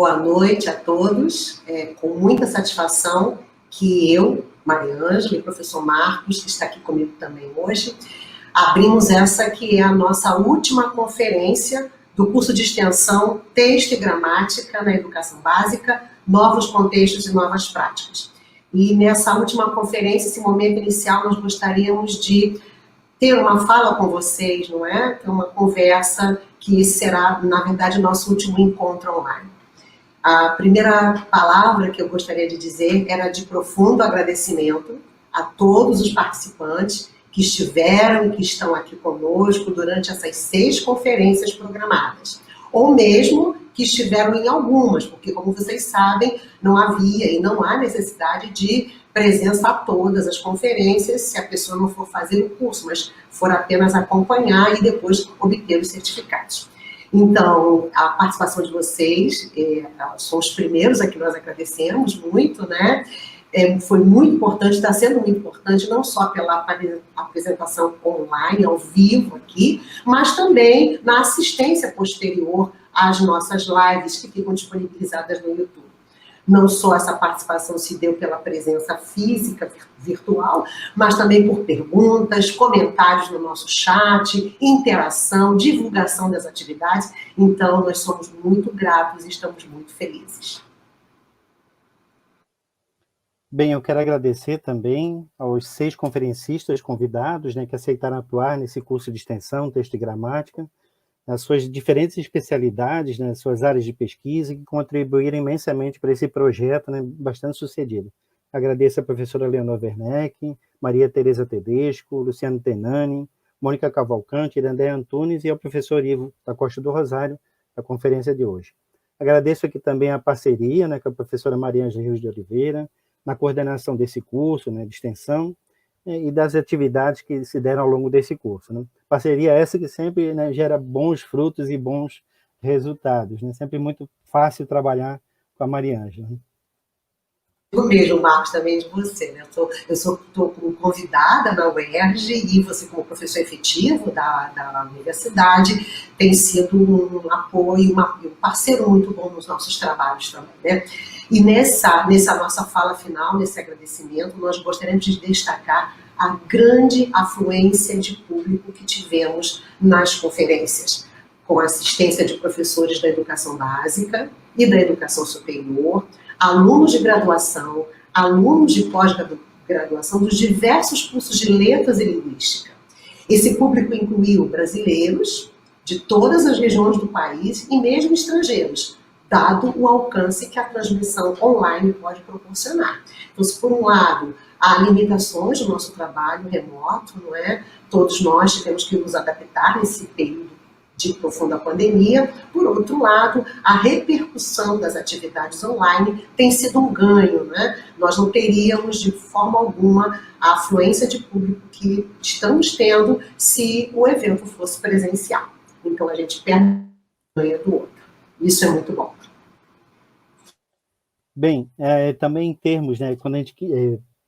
Boa noite a todos. Com muita satisfação que eu, Maria Ângela, e o professor Marcos, que está aqui comigo também hoje, abrimos essa que é a nossa última conferência do curso de extensão Texto e Gramática na Educação Básica, Novos Contextos e Novas Práticas. E nessa última conferência, esse momento inicial, nós gostaríamos de ter uma fala com vocês, não é? Ter uma conversa que será, na verdade, o nosso último encontro online. A primeira palavra que eu gostaria de dizer era de profundo agradecimento a todos os participantes que estiveram e que estão aqui conosco durante essas 6 conferências programadas, ou mesmo que estiveram em algumas, porque, como vocês sabem, não havia e não há necessidade de presença a todas as conferências se a pessoa não for fazer o curso, mas for apenas acompanhar e depois obter os certificados. Então, a participação de vocês, são os primeiros a que nós agradecemos muito, né? Foi muito importante, está sendo muito importante, não só pela apresentação online, ao vivo aqui, mas também na assistência posterior às nossas lives que ficam disponibilizadas no YouTube. Não só essa participação se deu pela presença física, virtual, mas também por perguntas, comentários no nosso chat, interação, divulgação das atividades. Então, nós somos muito gratos e estamos muito felizes. Bem, eu quero agradecer também aos 6 conferencistas convidados, né, que aceitaram atuar nesse curso de extensão, Texto e Gramática, nas suas diferentes especialidades, nas suas áreas de pesquisa, que contribuíram imensamente para esse projeto, né, bastante sucedido. Agradeço a professora Leonor Werneck, Maria Tereza Tedesco, Luciano Tenani, Mônica Cavalcante, Irandé Antunes e ao professor Ivo da Costa do Rosário, da conferência de hoje. Agradeço aqui também a parceria, né, com a professora Maria Ângela Rios de Oliveira, na coordenação desse curso, né, de extensão, e das atividades que se deram ao longo desse curso, né? Parceria essa que sempre, né, gera bons frutos e bons resultados, né? Sempre muito fácil trabalhar com a Maria Ângela. O mesmo, Marcos, também de você, né? Eu estou como convidada na UERJ e você, como professor efetivo da universidade, tem sido um apoio, um parceiro muito bom nos nossos trabalhos também, né? E nessa nossa fala final, nesse agradecimento, nós gostaríamos de destacar a grande afluência de público que tivemos nas conferências, com a assistência de professores da educação básica e da educação superior, alunos de graduação, alunos de pós-graduação dos diversos cursos de letras e linguística. Esse público incluiu brasileiros de todas as regiões do país e mesmo estrangeiros, dado o alcance que a transmissão online pode proporcionar. Então, se por um lado há limitações do nosso trabalho remoto, não é? Todos nós tivemos que nos adaptar nesse período de profunda pandemia. Por outro lado, a repercussão das atividades online tem sido um ganho, né? Nós não teríamos, de forma alguma, a afluência de público que estamos tendo se o evento fosse presencial. Então, a gente perde um ganho do outro. Isso é muito bom. Bem, também em termos, né, quando a gente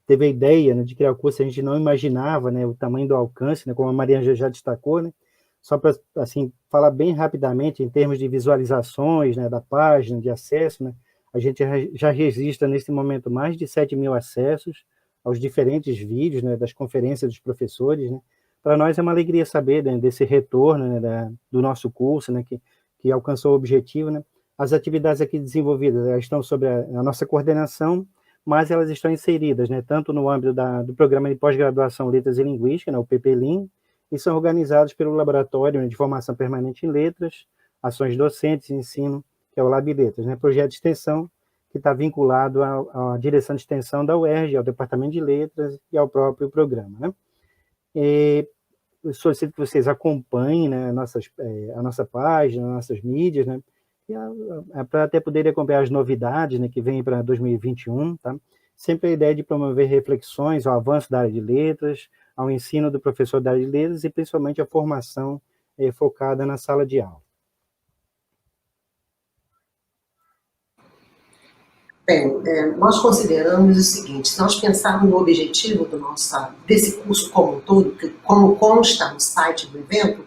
teve a ideia, né, de criar o curso, a gente não imaginava, né, o tamanho do alcance, né, como a Maria Ângela já destacou, né, só para assim, falar bem rapidamente em termos de visualizações, né, da página, de acesso, né, a gente já registra nesse momento mais de 7.000 acessos aos diferentes vídeos, né, das conferências dos professores, né. Para nós é uma alegria saber, né, desse retorno, né, do nosso curso, né, que alcançou o objetivo, né. As atividades aqui desenvolvidas, elas estão sob a nossa coordenação, mas elas estão inseridas, né, tanto no âmbito do Programa de Pós-Graduação Letras e Linguística, né, o PPLIN, e são organizados pelo Laboratório de Formação Permanente em Letras, Ações Docentes e Ensino, que é o Lab Letras, né, projeto de extensão que está vinculado à direção de extensão da UERJ, ao Departamento de Letras e ao próprio programa, né. Eu solicito que vocês acompanhem, né, a nossa página, nossas mídias, né, para até poderem acompanhar as novidades, né, que vêm para 2021, tá? Sempre a ideia de promover reflexões ao avanço da área de letras, ao ensino do professor da área de letras e principalmente a formação focada na sala de aula. Bem, nós consideramos o seguinte: se nós pensarmos no objetivo desse curso como um todo, como consta no site do evento,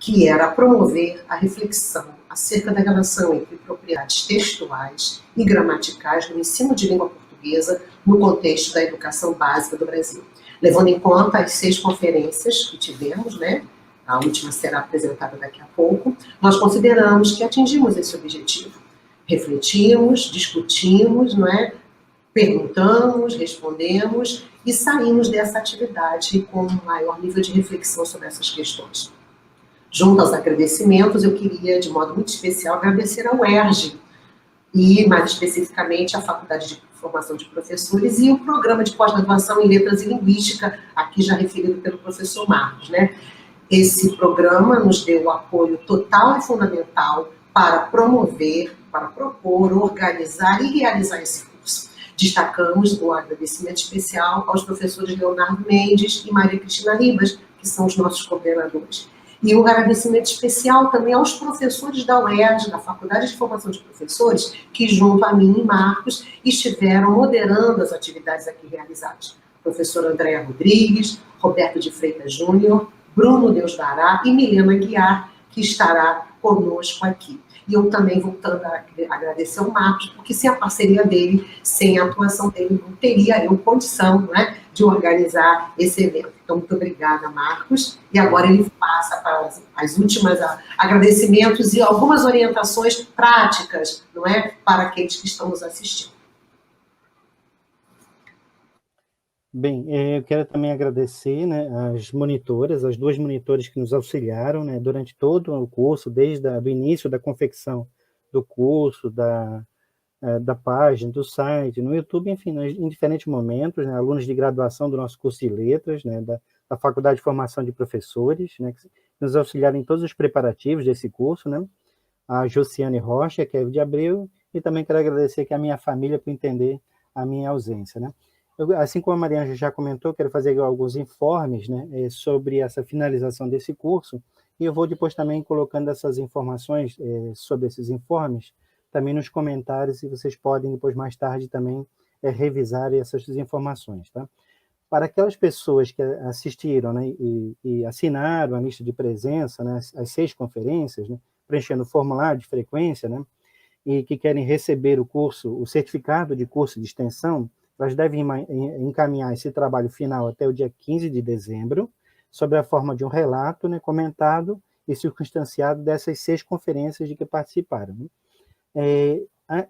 que era promover a reflexão acerca da relação entre propriedades textuais e gramaticais no ensino de língua portuguesa no contexto da educação básica do Brasil. Levando em conta as 6 conferências que tivemos, né? A última será apresentada daqui a pouco, nós consideramos que atingimos esse objetivo. Refletimos, discutimos, não é? Perguntamos, respondemos e saímos dessa atividade com um maior nível de reflexão sobre essas questões. Junto aos agradecimentos, eu queria, de modo muito especial, agradecer ao UERJ, e mais especificamente à Faculdade de Formação de Professores e o Programa de Pós-Graduação em Letras e Linguística, aqui já referido pelo professor Marcos, né? Esse programa nos deu o apoio total e fundamental para promover, para propor, organizar e realizar esse curso. Destacamos o agradecimento especial aos professores Leonardo Mendes e Maria Cristina Ribas, que são os nossos coordenadores. E um agradecimento especial também aos professores da UERJ, da Faculdade de Formação de Professores, que junto a mim e Marcos estiveram moderando as atividades aqui realizadas. Professor Andréa Rodrigues, Roberto de Freitas Júnior, Bruno Deusdará e Milena Guiar, que estará conosco aqui. E eu também voltando a agradecer ao Marcos, porque sem a parceria dele, sem a atuação dele, não teria eu condição, né, de organizar esse evento. Então, muito obrigada, Marcos. E agora ele passa para as últimas agradecimentos e algumas orientações práticas, não é, para aqueles que estão nos assistindo. Bem, eu quero também agradecer, né, as monitoras, as 2 monitoras que nos auxiliaram, né, durante todo o curso, desde o início da confecção do curso, da página, do site, no YouTube, enfim, em diferentes momentos, né, alunos de graduação do nosso curso de letras, né, da Faculdade de Formação de Professores, né, que nos auxiliaram em todos os preparativos desse curso, né, a Josiane Rocha, que é de Abreu, e também quero agradecer aqui a minha família por entender a minha ausência, né. Assim como a Mariângela já comentou, quero fazer alguns informes, né, sobre essa finalização desse curso, e eu vou depois também colocando essas informações sobre esses informes também nos comentários, e vocês podem depois, mais tarde, também revisar essas informações. Tá? Para aquelas pessoas que assistiram, né, e assinaram a lista de presença, né, as 6 conferências, né, preenchendo o formulário de frequência, né, e que querem receber o curso, o certificado de curso de extensão, elas devem encaminhar esse trabalho final até o dia 15 de dezembro, sob a forma de um relato, né, comentado e circunstanciado dessas 6 conferências de que participaram. Né?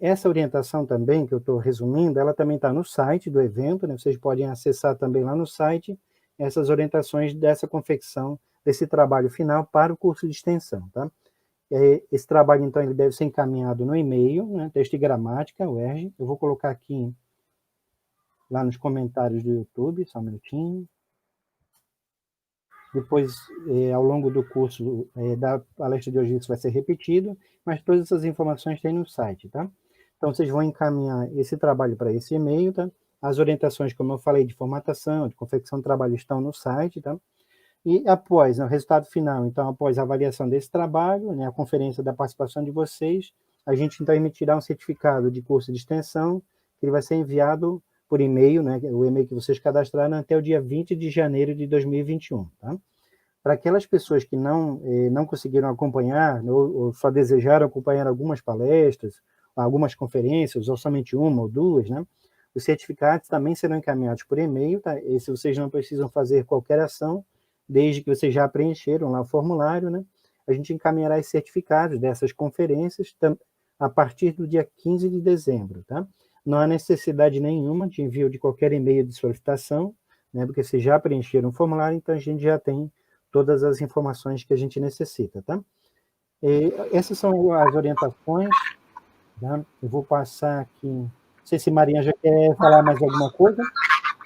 Essa orientação também, que eu estou resumindo, ela também está no site do evento, né? Vocês podem acessar também lá no site essas orientações dessa confecção, desse trabalho final para o curso de extensão. Tá? Esse trabalho, então, ele deve ser encaminhado no e-mail, né, texto e gramática, UERJ. Eu vou colocar aqui, lá nos comentários do YouTube, só um minutinho. Depois, ao longo do curso da palestra de hoje, isso vai ser repetido, mas todas essas informações tem no site, tá? Então, vocês vão encaminhar esse trabalho para esse e-mail, tá? As orientações, como eu falei, de formatação, de confecção de trabalho estão no site, tá? E após, né, o resultado final, então, após a avaliação desse trabalho, né, a conferência da participação de vocês, a gente, então, emitirá um certificado de curso de extensão, que ele vai ser enviado por e-mail, né, o e-mail que vocês cadastraram, até o dia 20 de janeiro de 2021. Tá? Para aquelas pessoas que não conseguiram acompanhar, ou só desejaram acompanhar algumas palestras, algumas conferências, ou somente uma ou duas, né, os certificados também serão encaminhados por e-mail, tá? E se vocês não precisam fazer qualquer ação, desde que vocês já preencheram lá o formulário, né, a gente encaminhará os certificados dessas conferências a partir do dia 15 de dezembro. Tá? Não há necessidade nenhuma de envio de qualquer e-mail de solicitação, né, porque vocês já preencheram o formulário, então a gente já tem todas as informações que a gente necessita. Tá? Essas são as orientações. Tá? Eu vou passar aqui. Não sei se Maria já quer falar mais alguma coisa.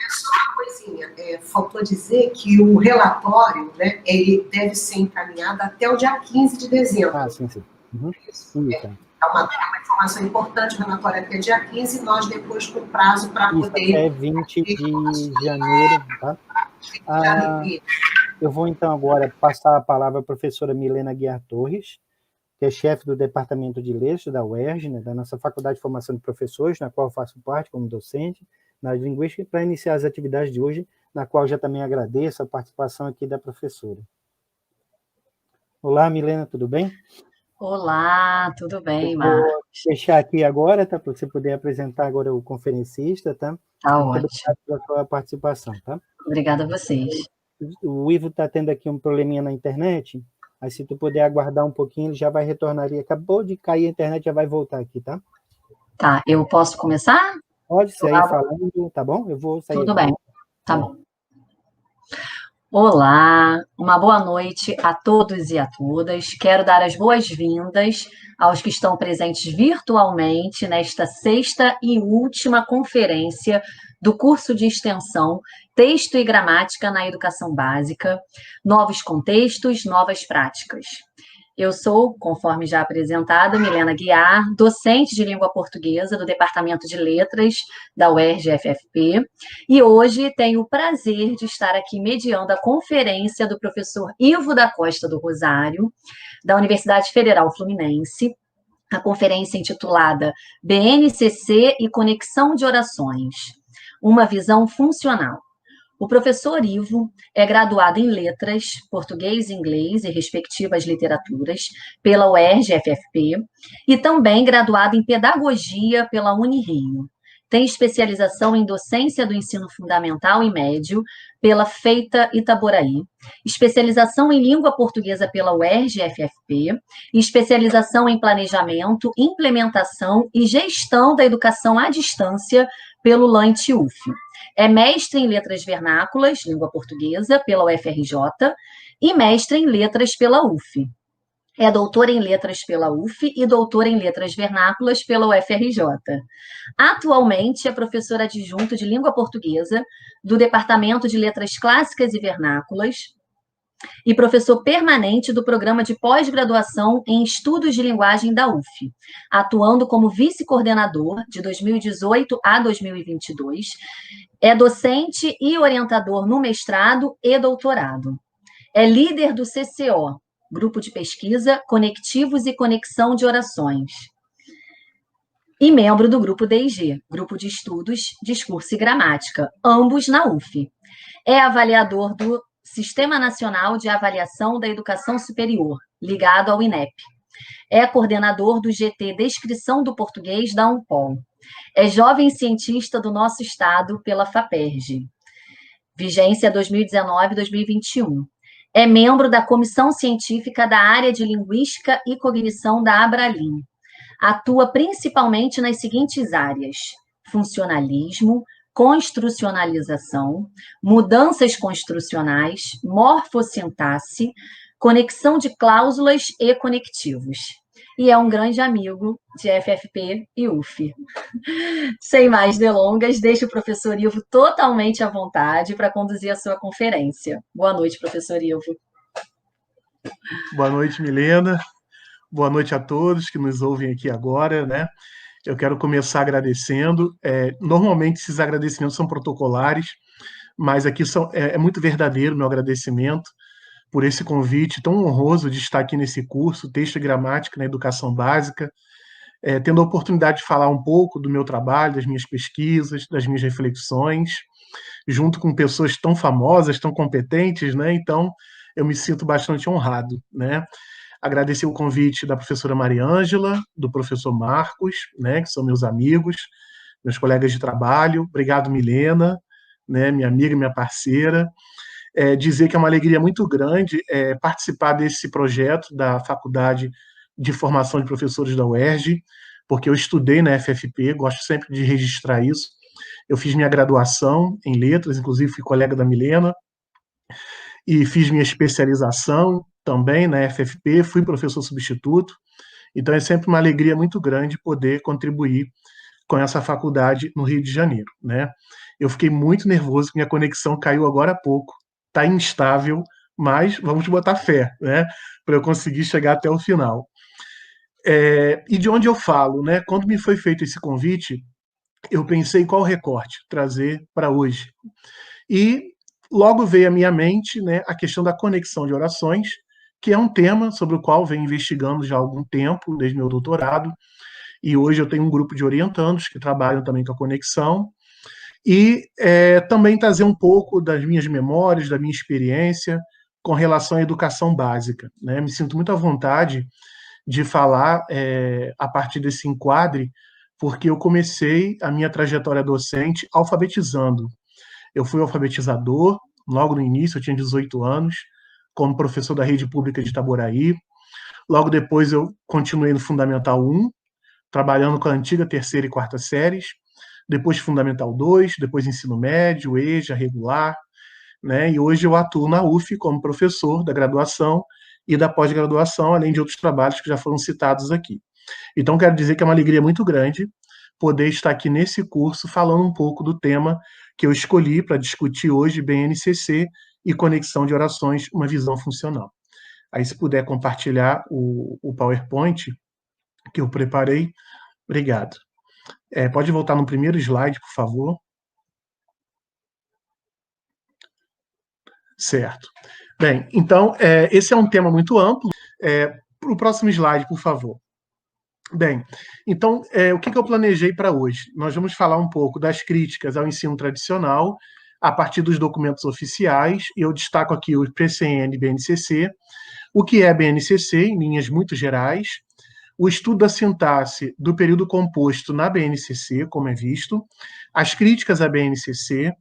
Só uma coisinha, faltou dizer que o relatório, né, ele deve ser encaminhado até o dia 15 de dezembro. Ah, sim, sim. Uhum. É uma informação importante, o relatório até dia 15, nós depois com prazo para poder... Até 20 de janeiro, tá? Eu vou, então, agora passar a palavra à professora Milena Guiar Torres, que é chefe do Departamento de Letras da UERJ, né, da nossa Faculdade de Formação de Professores, na qual eu faço parte como docente, na área de linguística, para iniciar as atividades de hoje, na qual já também agradeço a participação aqui da professora. Olá, Milena, tudo bem? Olá, tudo bem, Eu Mar? vou deixar aqui agora, tá? Para você poder apresentar agora o conferencista, tá? Tá Muito ótimo. obrigado pela sua participação, tá? Obrigada a vocês. O Ivo está tendo aqui um probleminha na internet, aí se tu puder aguardar um pouquinho, ele já vai retornar ali. Acabou de cair a internet, já vai voltar aqui, tá? Tá, eu posso começar? Pode sair falando, tá bom? Eu vou sair Tudo aqui. bem, tá bom. Olá, uma boa noite a todos e a todas. Quero dar as boas-vindas aos que estão presentes virtualmente nesta sexta e última conferência do curso de extensão Texto e Gramática na Educação Básica, Novos Contextos, Novas Práticas. Eu sou, conforme já apresentado, Milena Guiar, docente de língua portuguesa do Departamento de Letras da UERJ-FFP, e hoje tenho o prazer de estar aqui mediando a conferência do professor Ivo da Costa do Rosário, da Universidade Federal Fluminense, a conferência intitulada BNCC e Conexão de Orações, uma visão funcional. O professor Ivo é graduado em Letras, Português e Inglês e respectivas literaturas pela UERJ-FFP e também graduado em Pedagogia pela Unirio. Tem especialização em Docência do Ensino Fundamental e Médio pela FEITA Itaboraí, especialização em Língua Portuguesa pela UERJ-FFP e especialização em Planejamento, Implementação e Gestão da Educação à Distância pelo LANTE-UF. É mestre em Letras Vernáculas, Língua Portuguesa, pela UFRJ, e mestre em Letras pela UF. É doutora em Letras pela UF e doutora em Letras Vernáculas pela UFRJ. Atualmente é professor adjunto de Língua Portuguesa do Departamento de Letras Clássicas e Vernáculas e professor permanente do Programa de Pós-Graduação em Estudos de Linguagem da UF, atuando como vice-coordenador de 2018 a 2022. É docente e orientador no mestrado e doutorado. É líder do CCO, Grupo de Pesquisa, Conectivos e Conexão de Orações. E membro do Grupo DIG, Grupo de Estudos, Discurso e Gramática, ambos na UF. É avaliador do Sistema Nacional de Avaliação da Educação Superior, ligado ao INEP. É coordenador do GT Descrição do Português da UNPOL. É jovem cientista do nosso estado pela FAPERJ. Vigência 2019-2021. É membro da Comissão Científica da Área de Linguística e Cognição da Abralim. Atua principalmente nas seguintes áreas: funcionalismo, construcionalização, mudanças construcionais, morfossintaxe, conexão de cláusulas e conectivos. E é um grande amigo de FFP e UF. Sem mais delongas, deixo o professor Ivo totalmente à vontade para conduzir a sua conferência. Boa noite, professor Ivo. Boa noite, Milena. Boa noite a todos que nos ouvem aqui agora, né? Eu quero começar agradecendo. Normalmente esses agradecimentos são protocolares, mas aqui é muito verdadeiro o meu agradecimento por esse convite tão honroso de estar aqui nesse curso, Texto e Gramática na Educação Básica, tendo a oportunidade de falar um pouco do meu trabalho, das minhas pesquisas, das minhas reflexões, junto com pessoas tão famosas, tão competentes, né? Então, eu me sinto bastante honrado, né? Agradecer o convite da professora Mariângela, do professor Marcos, né, que são meus amigos, meus colegas de trabalho. Obrigado, Milena, né, minha amiga, minha parceira. Dizer que é uma alegria muito grande participar desse projeto da Faculdade de Formação de Professores da UERJ, porque eu estudei na FFP, gosto sempre de registrar isso. Eu fiz minha graduação em letras, inclusive fui colega da Milena, e fiz minha especialização também na FFP, fui professor substituto, então é sempre uma alegria muito grande poder contribuir com essa faculdade no Rio de Janeiro, né? Eu fiquei muito nervoso, minha conexão caiu agora há pouco, está instável, mas vamos botar fé, né? Para eu conseguir chegar até o final. E de onde eu falo, né? Quando me foi feito esse convite, eu pensei qual recorte trazer para hoje. E logo veio à minha mente, né, a questão da conexão de orações, que é um tema sobre o qual venho investigando já há algum tempo, desde meu doutorado, e hoje eu tenho um grupo de orientandos que trabalham também com a conexão, e também trazer um pouco das minhas memórias, da minha experiência, com relação à educação básica, né? Me sinto muito à vontade de falar a partir desse enquadre, porque eu comecei a minha trajetória docente alfabetizando. Eu fui alfabetizador, logo no início, eu tinha 18 anos, como professor da rede pública de Itaboraí. Logo depois eu continuei no Fundamental 1, trabalhando com a antiga terceira e quarta séries, depois Fundamental 2, depois ensino médio, EJA, regular, né? E hoje eu atuo na UF como professor da graduação e da pós-graduação, além de outros trabalhos que já foram citados aqui. Então, quero dizer que é uma alegria muito grande poder estar aqui nesse curso falando um pouco do tema que eu escolhi para discutir hoje, BNCC e conexão de orações, uma visão funcional. Aí, se puder compartilhar o PowerPoint que eu preparei, obrigado. Pode voltar no primeiro slide, por favor. Certo. Bem, então, esse é um tema muito amplo. Para o próximo slide, por favor. Bem, então, o que eu planejei para hoje? Nós vamos falar um pouco das críticas ao ensino tradicional, a partir dos documentos oficiais, e eu destaco aqui o PCN e BNCC, o que é BNCC, em linhas muito gerais, o estudo da sintaxe do período composto na BNCC, como é visto, as críticas à BNCC,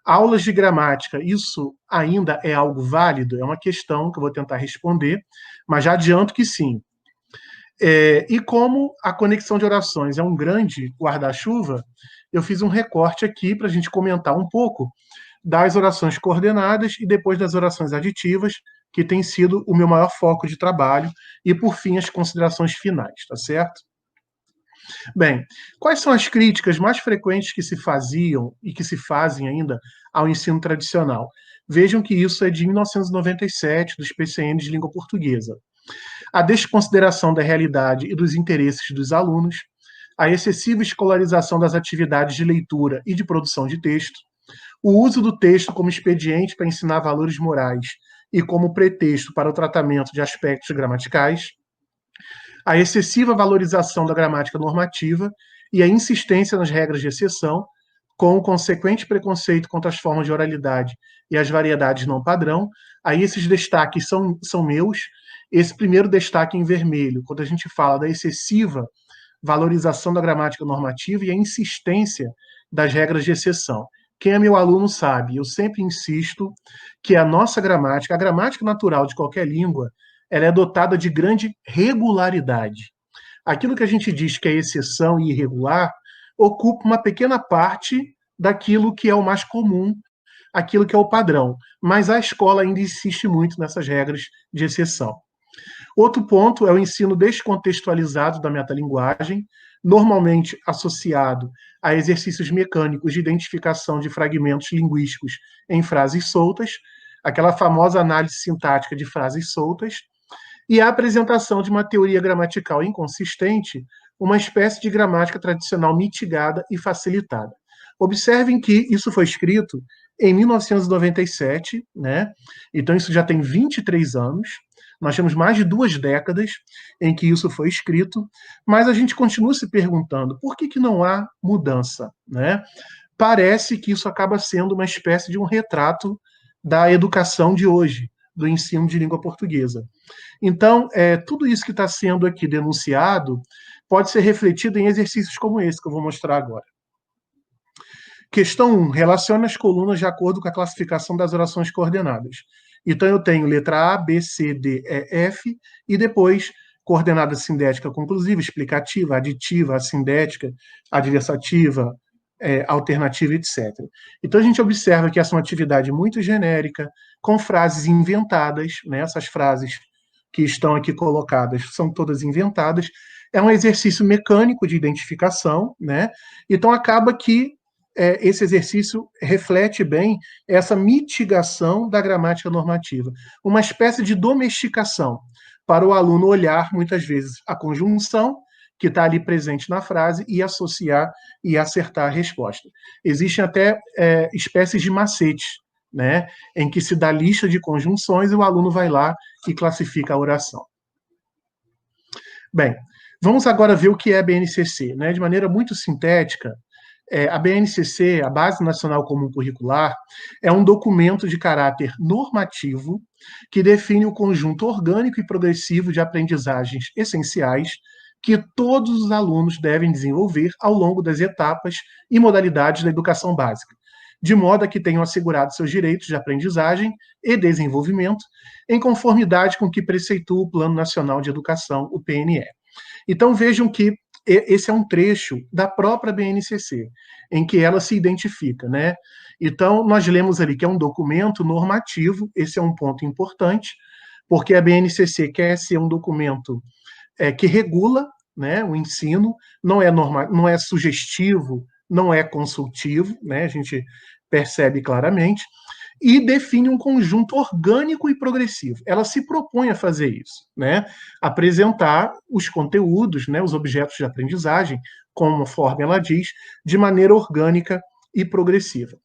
aulas de gramática, isso ainda é algo válido? É uma questão que eu vou tentar responder, mas já adianto que sim. E como a conexão de orações é um grande guarda-chuva, eu fiz um recorte aqui para a gente comentar um pouco das orações coordenadas e depois das orações aditivas, que tem sido o meu maior foco de trabalho, e por fim as considerações finais, tá certo? Bem, quais são as críticas mais frequentes que se faziam e que se fazem ainda ao ensino tradicional? Vejam que isso é de 1997, dos PCNs de língua portuguesa. A desconsideração da realidade e dos interesses dos alunos, a excessiva escolarização das atividades de leitura e de produção de texto, o uso do texto como expediente para ensinar valores morais e como pretexto para o tratamento de aspectos gramaticais, a excessiva valorização da gramática normativa e a insistência nas regras de exceção, com o consequente preconceito contra as formas de oralidade e as variedades não padrão. Aí esses destaques são meus. Esse primeiro destaque em vermelho, quando a gente fala da excessiva valorização da gramática normativa e a insistência das regras de exceção. Quem é meu aluno sabe, eu sempre insisto que a nossa gramática, a gramática natural de qualquer língua, ela é dotada de grande regularidade. Aquilo que a gente diz que é exceção e irregular ocupa uma pequena parte daquilo que é o mais comum, aquilo que é o padrão. Mas a escola ainda insiste muito nessas regras de exceção. Outro ponto é o ensino descontextualizado da metalinguagem, normalmente associado a exercícios mecânicos de identificação de fragmentos linguísticos em frases soltas, aquela famosa análise sintática de frases soltas, e a apresentação de uma teoria gramatical inconsistente, uma espécie de gramática tradicional mitigada e facilitada. Observem que isso foi escrito em 1997, né? Então isso já tem 23 anos, nós temos mais de 2 décadas em que isso foi escrito, mas a gente continua se perguntando por que não há mudança, né? Parece que isso acaba sendo uma espécie de um retrato da educação de hoje, do ensino de língua portuguesa. Então, tudo isso que está sendo aqui denunciado pode ser refletido em exercícios como esse que eu vou mostrar agora. Questão 1. Relacione as colunas de acordo com a classificação das orações coordenadas. Então, eu tenho letra A, B, C, D, E, F, e depois coordenada sindética conclusiva, explicativa, aditiva, assindética, adversativa, alternativa, etc. Então, a gente observa que essa é uma atividade muito genérica, com frases inventadas, né? Essas frases que estão aqui colocadas são todas inventadas. É um exercício mecânico de identificação, né? Então, acaba que esse exercício reflete bem essa mitigação da gramática normativa, uma espécie de domesticação, para o aluno olhar, muitas vezes, a conjunção que está ali presente na frase e associar e acertar a resposta. Existem até espécies de macetes, né, em que se dá lista de conjunções e o aluno vai lá e classifica a oração. Bem, vamos agora ver o que é BNCC, né? De maneira muito sintética, A BNCC, a Base Nacional Comum Curricular, é um documento de caráter normativo que define o conjunto orgânico e progressivo de aprendizagens essenciais que todos os alunos devem desenvolver ao longo das etapas e modalidades da educação básica, de modo a que tenham assegurado seus direitos de aprendizagem e desenvolvimento em conformidade com o que preceitua o Plano Nacional de Educação, o PNE. Então vejam que esse é um trecho da própria BNCC, em que ela se identifica, né? Então, nós lemos ali que é um documento normativo, esse é um ponto importante, porque a BNCC quer ser um documento que regula, né, o ensino, não é sugestivo, não é consultivo, né? A gente percebe claramente, e define um conjunto orgânico e progressivo. Ela se propõe a fazer isso, né? Apresentar os conteúdos, né, os objetos de aprendizagem, conforme ela diz, de maneira orgânica e progressiva.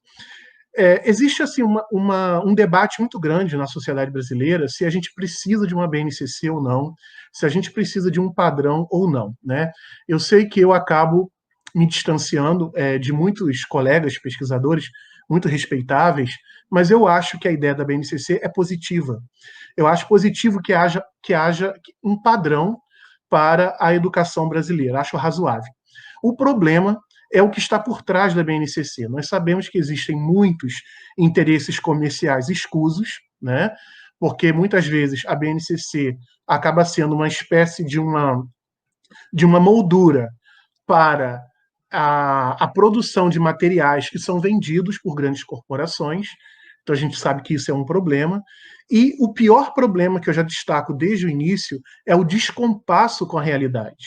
Existe assim um debate muito grande na sociedade brasileira se a gente precisa de uma BNCC ou não, se a gente precisa de um padrão ou não, né? Eu sei que eu acabo me distanciando de muitos colegas pesquisadores muito respeitáveis, mas eu acho que a ideia da BNCC é positiva. Eu acho positivo que haja um padrão para a educação brasileira, acho razoável. O problema é o que está por trás da BNCC. Nós sabemos que existem muitos interesses comerciais escusos, né? Porque muitas vezes a BNCC acaba sendo uma espécie de uma moldura para a produção de materiais que são vendidos por grandes corporações. Então a gente sabe que isso é um problema. E o pior problema que eu já destaco desde o início é o descompasso com a realidade.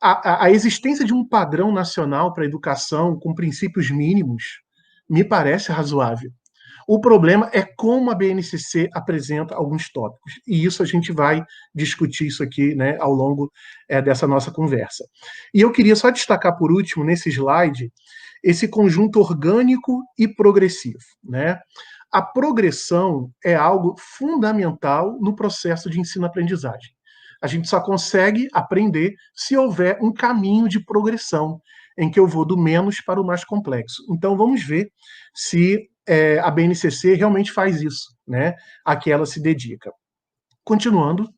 A existência de um padrão nacional para a educação com princípios mínimos me parece razoável. O problema é como a BNCC apresenta alguns tópicos. E isso a gente vai discutir isso aqui, né, ao longo dessa nossa conversa. E eu queria só destacar por último, nesse slide, esse conjunto orgânico e progressivo, né? A progressão é algo fundamental no processo de ensino-aprendizagem. A gente só consegue aprender se houver um caminho de progressão, em que eu vou do menos para o mais complexo. Então, vamos ver se a BNCC realmente faz isso, né? A que ela se dedica. Continuando.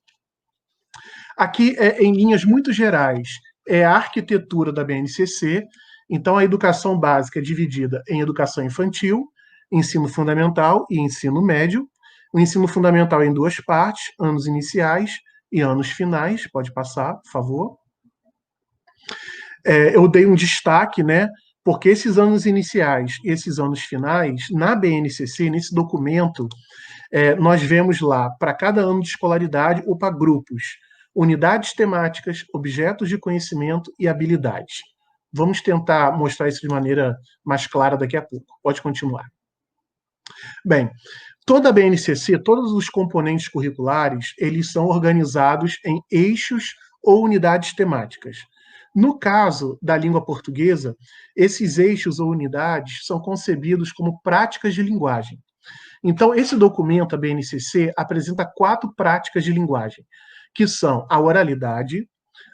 Aqui, em linhas muito gerais, é a arquitetura da BNCC. Então, a educação básica é dividida em educação infantil, ensino fundamental e ensino médio. O ensino fundamental é em duas partes, anos iniciais e anos finais. Pode passar, por favor. Eu dei um destaque, né? Porque esses anos iniciais e esses anos finais, na BNCC, nesse documento, nós vemos lá, para cada ano de escolaridade, grupos, unidades temáticas, objetos de conhecimento e habilidades. Vamos tentar mostrar isso de maneira mais clara daqui a pouco. Pode continuar. Bem, toda a BNCC, todos os componentes curriculares, eles são organizados em eixos ou unidades temáticas. No caso da língua portuguesa, esses eixos ou unidades são concebidos como práticas de linguagem. Então, esse documento, a BNCC, apresenta 4 práticas de linguagem, que são a oralidade,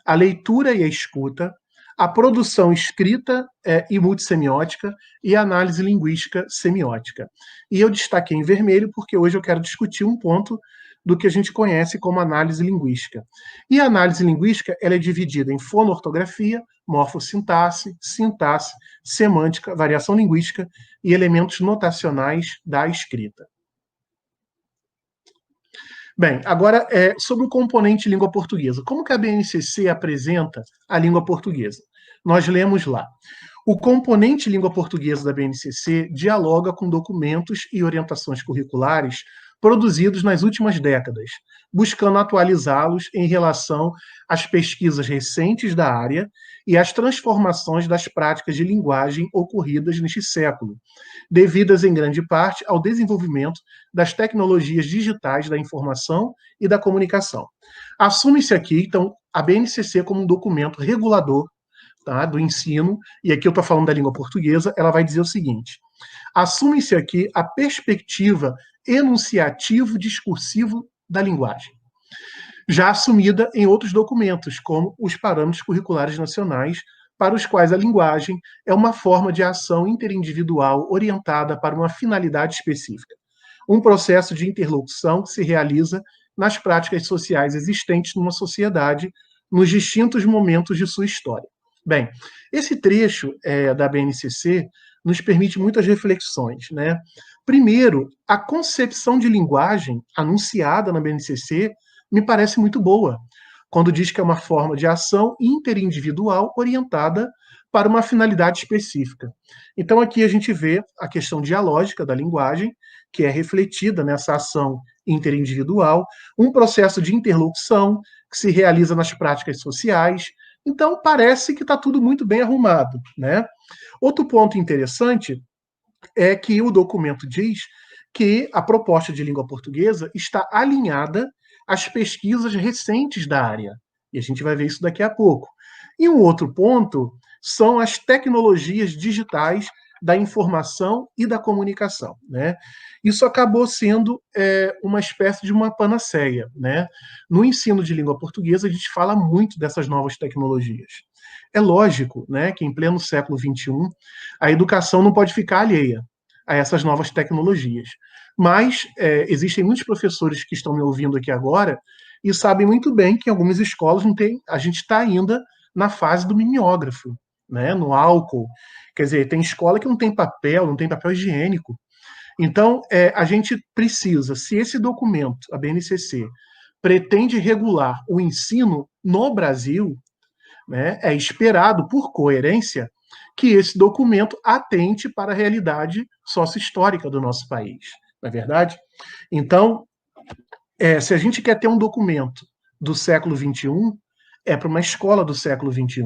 a leitura e a escuta, a produção escrita e multissemiótica e a análise linguística semiótica. E eu destaquei em vermelho porque hoje eu quero discutir um ponto do que a gente conhece como análise linguística. E a análise linguística ela é dividida em fonoortografia, morfossintaxe, sintaxe, semântica, variação linguística e elementos notacionais da escrita. Bem, agora sobre o componente língua portuguesa. Como que a BNCC apresenta a língua portuguesa? Nós lemos lá. O componente língua portuguesa da BNCC dialoga com documentos e orientações curriculares produzidos nas últimas décadas, buscando atualizá-los em relação às pesquisas recentes da área e às transformações das práticas de linguagem ocorridas neste século, devidas em grande parte ao desenvolvimento das tecnologias digitais da informação e da comunicação. Assume-se aqui, então, a BNCC como um documento regulador, tá, do ensino, e aqui eu estou falando da língua portuguesa, ela vai dizer o seguinte: assume-se aqui a perspectiva enunciativo-discursivo da linguagem, já assumida em outros documentos, como os parâmetros curriculares nacionais, para os quais a linguagem é uma forma de ação interindividual orientada para uma finalidade específica. Um processo de interlocução que se realiza nas práticas sociais existentes numa sociedade nos distintos momentos de sua história. Bem, esse trecho da BNCC nos permite muitas reflexões, né? Primeiro, a concepção de linguagem anunciada na BNCC me parece muito boa, quando diz que é uma forma de ação interindividual orientada para uma finalidade específica. Então, aqui a gente vê a questão dialógica da linguagem, que é refletida nessa ação interindividual, um processo de interlocução que se realiza nas práticas sociais. Então, parece que está tudo muito bem arrumado, né? Outro ponto interessante é que o documento diz que a proposta de língua portuguesa está alinhada às pesquisas recentes da área. E a gente vai ver isso daqui a pouco. E um outro ponto são as tecnologias digitais da informação e da comunicação, né? Isso acabou sendo uma espécie de uma panaceia, né? No ensino de língua portuguesa, a gente fala muito dessas novas tecnologias. É lógico, né, que em pleno século XXI, a educação não pode ficar alheia a essas novas tecnologias. Mas existem muitos professores que estão me ouvindo aqui agora e sabem muito bem que em algumas escolas não tem, a gente está ainda na fase do mimeógrafo, né, no álcool. Quer dizer, tem escola que não tem papel higiênico. Então, a gente precisa, se esse documento, a BNCC, pretende regular o ensino no Brasil, né, é esperado, por coerência, que esse documento atente para a realidade sócio-histórica do nosso país, não é verdade? Então, se a gente quer ter um documento do século XXI, é para uma escola do século XXI.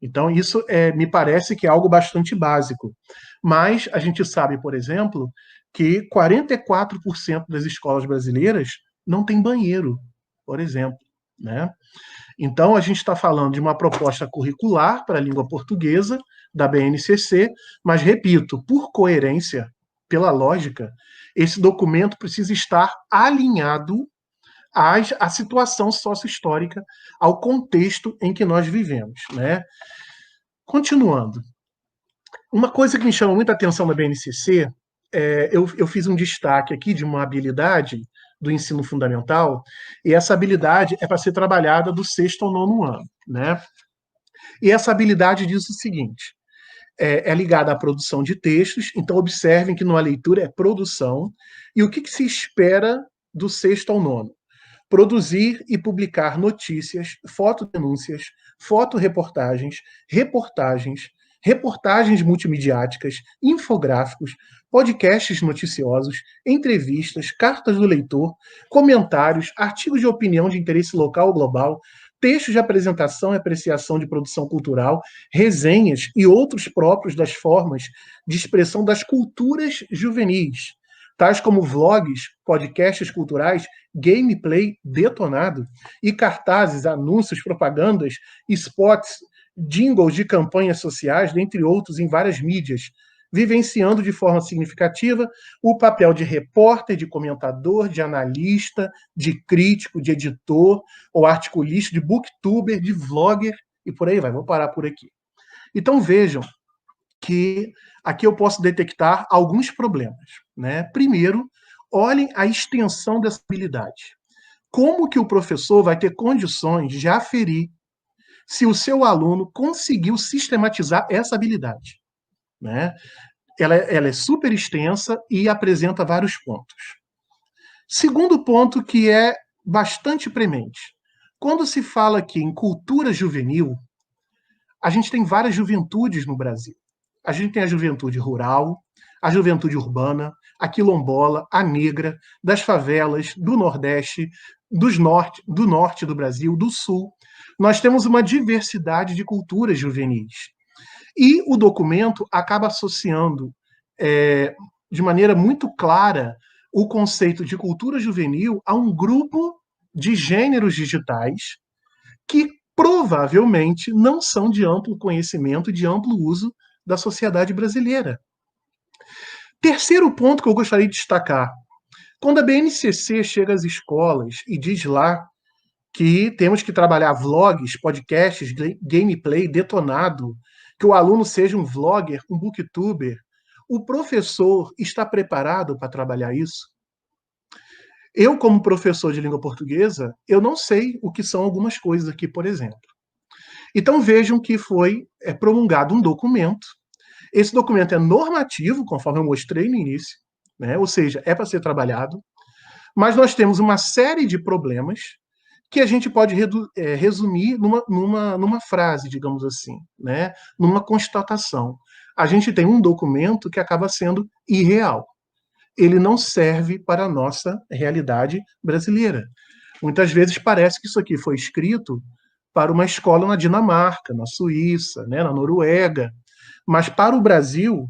Então, isso me parece que é algo bastante básico. Mas a gente sabe, por exemplo, que 44% das escolas brasileiras não tem banheiro, por exemplo, né? Então, a gente está falando de uma proposta curricular para a língua portuguesa, da BNCC, mas, repito, por coerência, pela lógica, esse documento precisa estar alinhado à situação sócio-histórica, ao contexto em que nós vivemos, né? Continuando, uma coisa que me chama muita atenção na BNCC, eu fiz um destaque aqui de uma habilidade do ensino fundamental, e essa habilidade é para ser trabalhada do 6º ao 9º ano, né? E essa habilidade diz o seguinte, é ligada à produção de textos, então observem que numa leitura é produção, e o que se espera do 6º ao 9º? Produzir e publicar notícias, fotodenúncias, fotoreportagens, reportagens multimediáticas, infográficos, podcasts noticiosos, entrevistas, cartas do leitor, comentários, artigos de opinião de interesse local ou global, textos de apresentação e apreciação de produção cultural, resenhas e outros próprios das formas de expressão das culturas juvenis, tais como vlogs, podcasts culturais, gameplay detonado e cartazes, anúncios, propagandas, spots, jingles de campanhas sociais, dentre outros, em várias mídias, vivenciando de forma significativa o papel de repórter, de comentador, de analista, de crítico, de editor ou articulista, de booktuber, de vlogger e por aí vai. Vou parar por aqui. Então vejam que aqui eu posso detectar alguns problemas, né? Primeiro, olhem a extensão dessa habilidade. Como que o professor vai ter condições de aferir se o seu aluno conseguiu sistematizar essa habilidade, né? Ela é super extensa e apresenta vários pontos. Segundo ponto que é bastante premente. Quando se fala aqui em cultura juvenil, a gente tem várias juventudes no Brasil. A gente tem a juventude rural, a juventude urbana, a quilombola, a negra, das favelas, do Nordeste, do norte do Brasil, do Sul. Nós temos uma diversidade de culturas juvenis. E o documento acaba associando de maneira muito clara o conceito de cultura juvenil a um grupo de gêneros digitais que provavelmente não são de amplo conhecimento e de amplo uso da sociedade brasileira. Terceiro ponto que eu gostaria de destacar. Quando a BNCC chega às escolas e diz lá que temos que trabalhar vlogs, podcasts, gameplay detonado, que o aluno seja um vlogger, um booktuber. O professor está preparado para trabalhar isso? Eu, como professor de língua portuguesa, eu não sei o que são algumas coisas aqui, por exemplo. Então vejam que foi promulgado um documento. Esse documento é normativo, conforme eu mostrei no início, né? Ou seja, é para ser trabalhado, mas nós temos uma série de problemas que a gente pode resumir numa frase, digamos assim, né? Numa constatação. A gente tem um documento que acaba sendo irreal. Ele não serve para a nossa realidade brasileira. Muitas vezes parece que isso aqui foi escrito para uma escola na Dinamarca, na Suíça, né, na Noruega, mas para o Brasil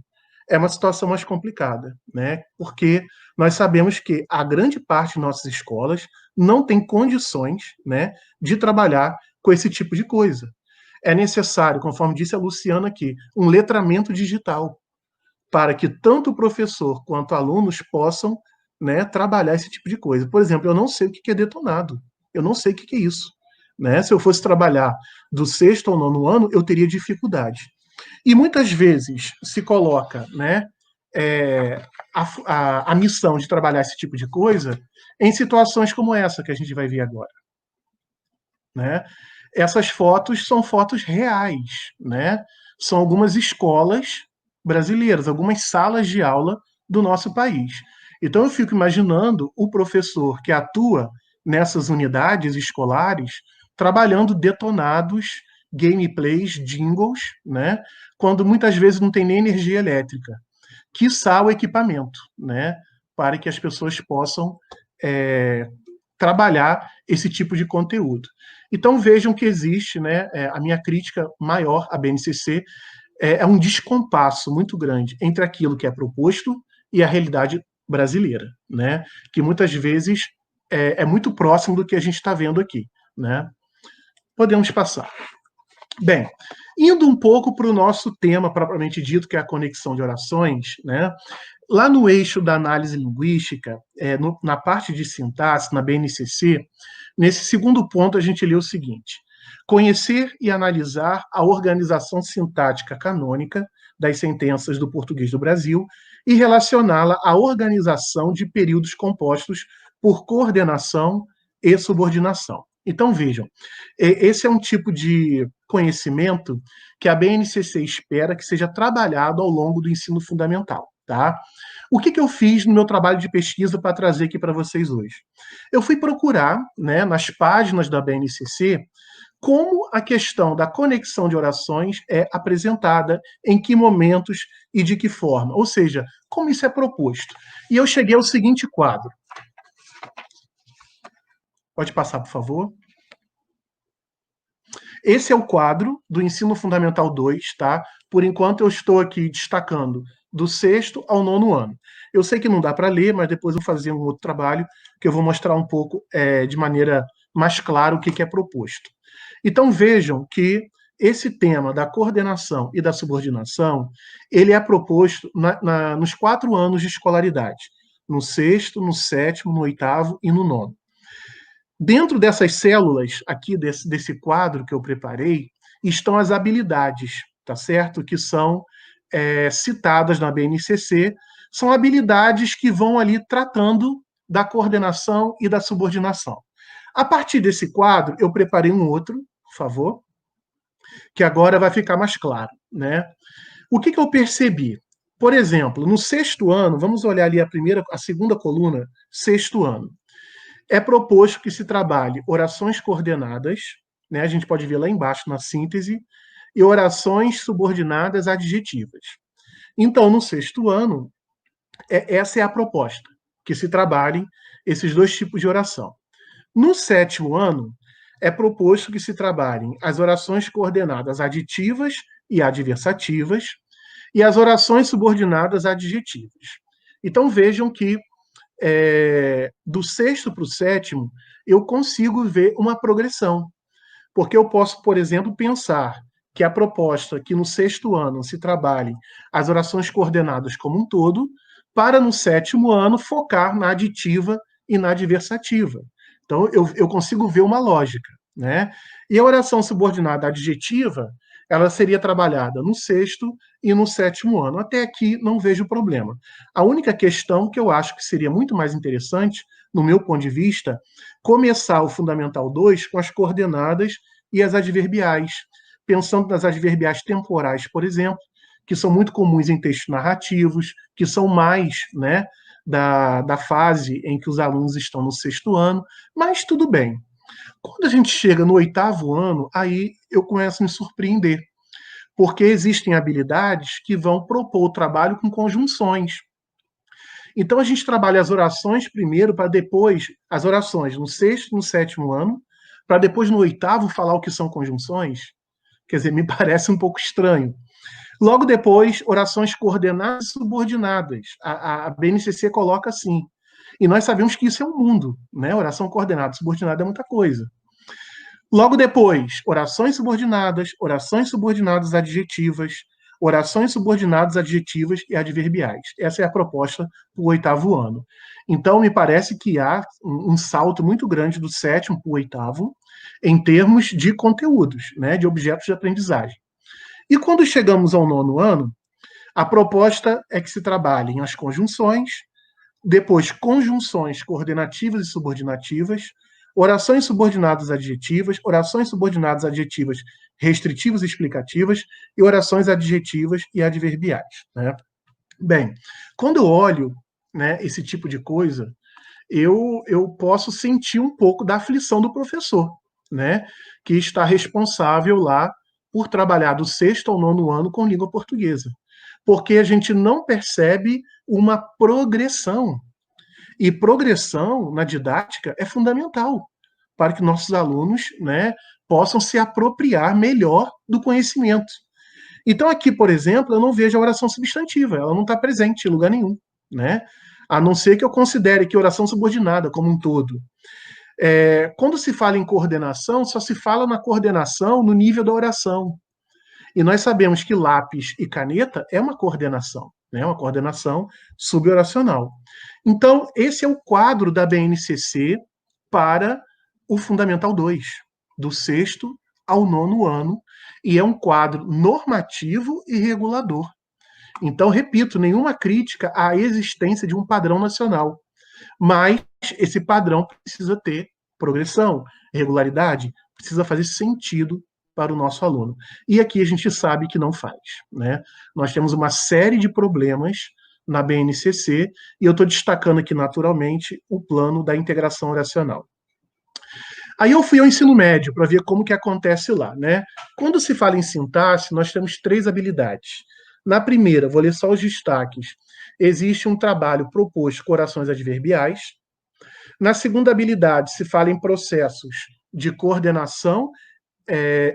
é uma situação mais complicada, né? Porque nós sabemos que a grande parte de nossas escolas não tem condições, né, de trabalhar com esse tipo de coisa. É necessário, conforme disse a Luciana aqui, um letramento digital para que tanto o professor quanto alunos possam, né, trabalhar esse tipo de coisa. Por exemplo, eu não sei o que é detonado. Eu não sei o que é isso. Né? Se eu fosse trabalhar do 6º ao 9º ano, eu teria dificuldade. E muitas vezes se coloca, né, a missão de trabalhar esse tipo de coisa em situações como essa que a gente vai ver agora. Né? Essas fotos são fotos reais, né? São algumas escolas brasileiras, algumas salas de aula do nosso país. Então eu fico imaginando o professor que atua nessas unidades escolares trabalhando detonados, gameplays, jingles, né? Quando muitas vezes não tem nem energia elétrica, quiçá o equipamento, né? Para que as pessoas possam trabalhar esse tipo de conteúdo. Então vejam que existe, né, a minha crítica maior à BNCC é um descompasso muito grande entre aquilo que é proposto e a realidade brasileira, né, que muitas vezes é muito próximo do que a gente está vendo aqui, né. Podemos passar. Bem, indo um pouco para o nosso tema propriamente dito, que é a conexão de orações, né? Lá no eixo da análise linguística, na parte de sintaxe, na BNCC, nesse segundo ponto a gente lê o seguinte: conhecer e analisar a organização sintática canônica das sentenças do português do Brasil e relacioná-la à organização de períodos compostos por coordenação e subordinação. Então, vejam, esse é um tipo de conhecimento que a BNCC espera que seja trabalhado ao longo do ensino fundamental, tá? O que eu fiz no meu trabalho de pesquisa para trazer aqui para vocês hoje? Eu fui procurar, né, nas páginas da BNCC, como a questão da conexão de orações é apresentada, em que momentos e de que forma, ou seja, como isso é proposto. E eu cheguei ao seguinte quadro. Pode passar, por favor. Esse é o quadro do Ensino Fundamental 2, tá? Por enquanto eu estou aqui destacando do 6º ao 9º ano. Eu sei que não dá para ler, mas depois eu vou fazer um outro trabalho que eu vou mostrar um pouco de maneira mais clara o que é proposto. Então vejam que esse tema da coordenação e da subordinação, ele é proposto nos 4 anos de escolaridade, no 6º, no 7º, no 8º e no 9º. Dentro dessas células aqui, desse quadro que eu preparei, estão as habilidades, tá certo? Que são citadas na BNCC, são habilidades que vão ali tratando da coordenação e da subordinação. A partir desse quadro, eu preparei um outro, por favor, que agora vai ficar mais claro, né? O que eu percebi? Por exemplo, no 6º ano, vamos olhar ali a segunda coluna, 6º ano. É proposto que se trabalhe orações coordenadas, né? A gente pode ver lá embaixo na síntese, e orações subordinadas adjetivas. Então, no 6º ano, essa é a proposta, que se trabalhem esses 2 tipos de oração. No 7º ano, é proposto que se trabalhem as orações coordenadas aditivas e adversativas e as orações subordinadas adjetivas. Então, vejam que do 6º para o 7º, eu consigo ver uma progressão. Porque eu posso, por exemplo, pensar que a proposta que no 6º ano se trabalhe as orações coordenadas como um todo, para no 7º ano focar na aditiva e na adversativa. Então, eu consigo ver uma lógica, né? E a oração subordinada adjetiva, ela seria trabalhada no sexto e no sétimo ano. Até aqui não vejo problema. A única questão que eu acho que seria muito mais interessante, no meu ponto de vista, começar o Fundamental 2 com as coordenadas e as adverbiais, pensando nas adverbiais temporais, por exemplo, que são muito comuns em textos narrativos, que são mais, né, da fase em que os alunos estão no sexto ano, mas tudo bem. Quando a gente chega no oitavo ano, aí eu começo a me surpreender, porque existem habilidades que vão propor o trabalho com conjunções. Então a gente trabalha as orações primeiro, para depois, as orações no sexto e no sétimo ano, para depois no oitavo falar o que são conjunções. Quer dizer, me parece um pouco estranho. Logo depois, orações coordenadas e subordinadas. A BNCC coloca assim. E nós sabemos que isso é um mundo, né? Oração coordenada, subordinada é muita coisa. Logo depois, orações subordinadas adjetivas, orações subordinadas adjetivas e adverbiais. Essa é a proposta para o oitavo ano. Então, me parece que há um salto muito grande do sétimo para o oitavo, em termos de conteúdos, né? De objetos de aprendizagem. E quando chegamos ao nono ano, a proposta é que se trabalhem as conjunções, depois conjunções coordenativas e subordinativas, orações subordinadas adjetivas, orações subordinadas adjetivas restritivas e explicativas e orações adjetivas e adverbiais, né? Bem, quando eu olho, né, esse tipo de coisa, eu posso sentir um pouco da aflição do professor, né, que está responsável lá por trabalhar do sexto ao nono ano com língua portuguesa, porque a gente não percebe uma progressão. E progressão na didática é fundamental para que nossos alunos, né, possam se apropriar melhor do conhecimento. Então aqui, por exemplo, eu não vejo a oração substantiva, ela não está presente em lugar nenhum, né? A não ser que eu considere que oração subordinada como um todo. Quando se fala em coordenação, só se fala na coordenação no nível da oração. E nós sabemos que lápis e caneta é uma coordenação, né? Uma coordenação suboracional. Então, esse é o quadro da BNCC para o Fundamental 2, do sexto ao nono ano, e é um quadro normativo e regulador. Então, repito, nenhuma crítica à existência de um padrão nacional, mas esse padrão precisa ter progressão, regularidade, precisa fazer sentido para o nosso aluno. E aqui a gente sabe que não faz, né? Nós temos uma série de problemas na BNCC, e eu estou destacando aqui naturalmente o plano da integração oracional. Aí eu fui ao ensino médio para ver como que acontece lá, né? Quando se fala em sintaxe, nós temos 3 habilidades. Na primeira, vou ler só os destaques. Existe um trabalho proposto com orações adverbiais. Na segunda habilidade, se fala em processos de coordenação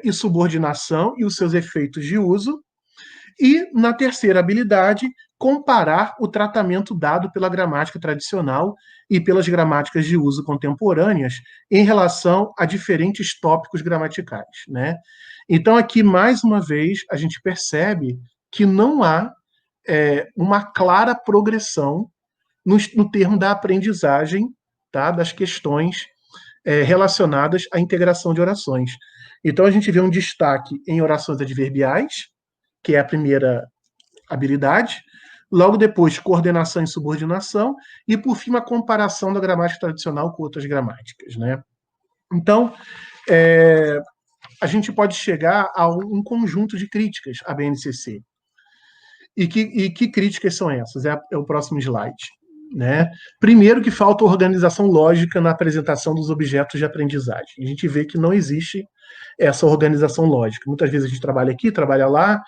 e subordinação e os seus efeitos de uso. E, na terceira habilidade, comparar o tratamento dado pela gramática tradicional e pelas gramáticas de uso contemporâneas em relação a diferentes tópicos gramaticais, né? Então, aqui, mais uma vez, a gente percebe que não há uma clara progressão no termo da aprendizagem, tá? Das questões relacionadas à integração de orações. Então, a gente vê um destaque em orações adverbiais, que é a primeira habilidade, logo depois coordenação e subordinação, e por fim a comparação da gramática tradicional com outras gramáticas, né? Então, a gente pode chegar a um conjunto de críticas à BNCC. E que críticas são essas? É o próximo slide, né? Primeiro, que falta organização lógica na apresentação dos objetos de aprendizagem. A gente vê que não existe essa organização lógica. Muitas vezes a gente trabalha aqui, trabalha lá,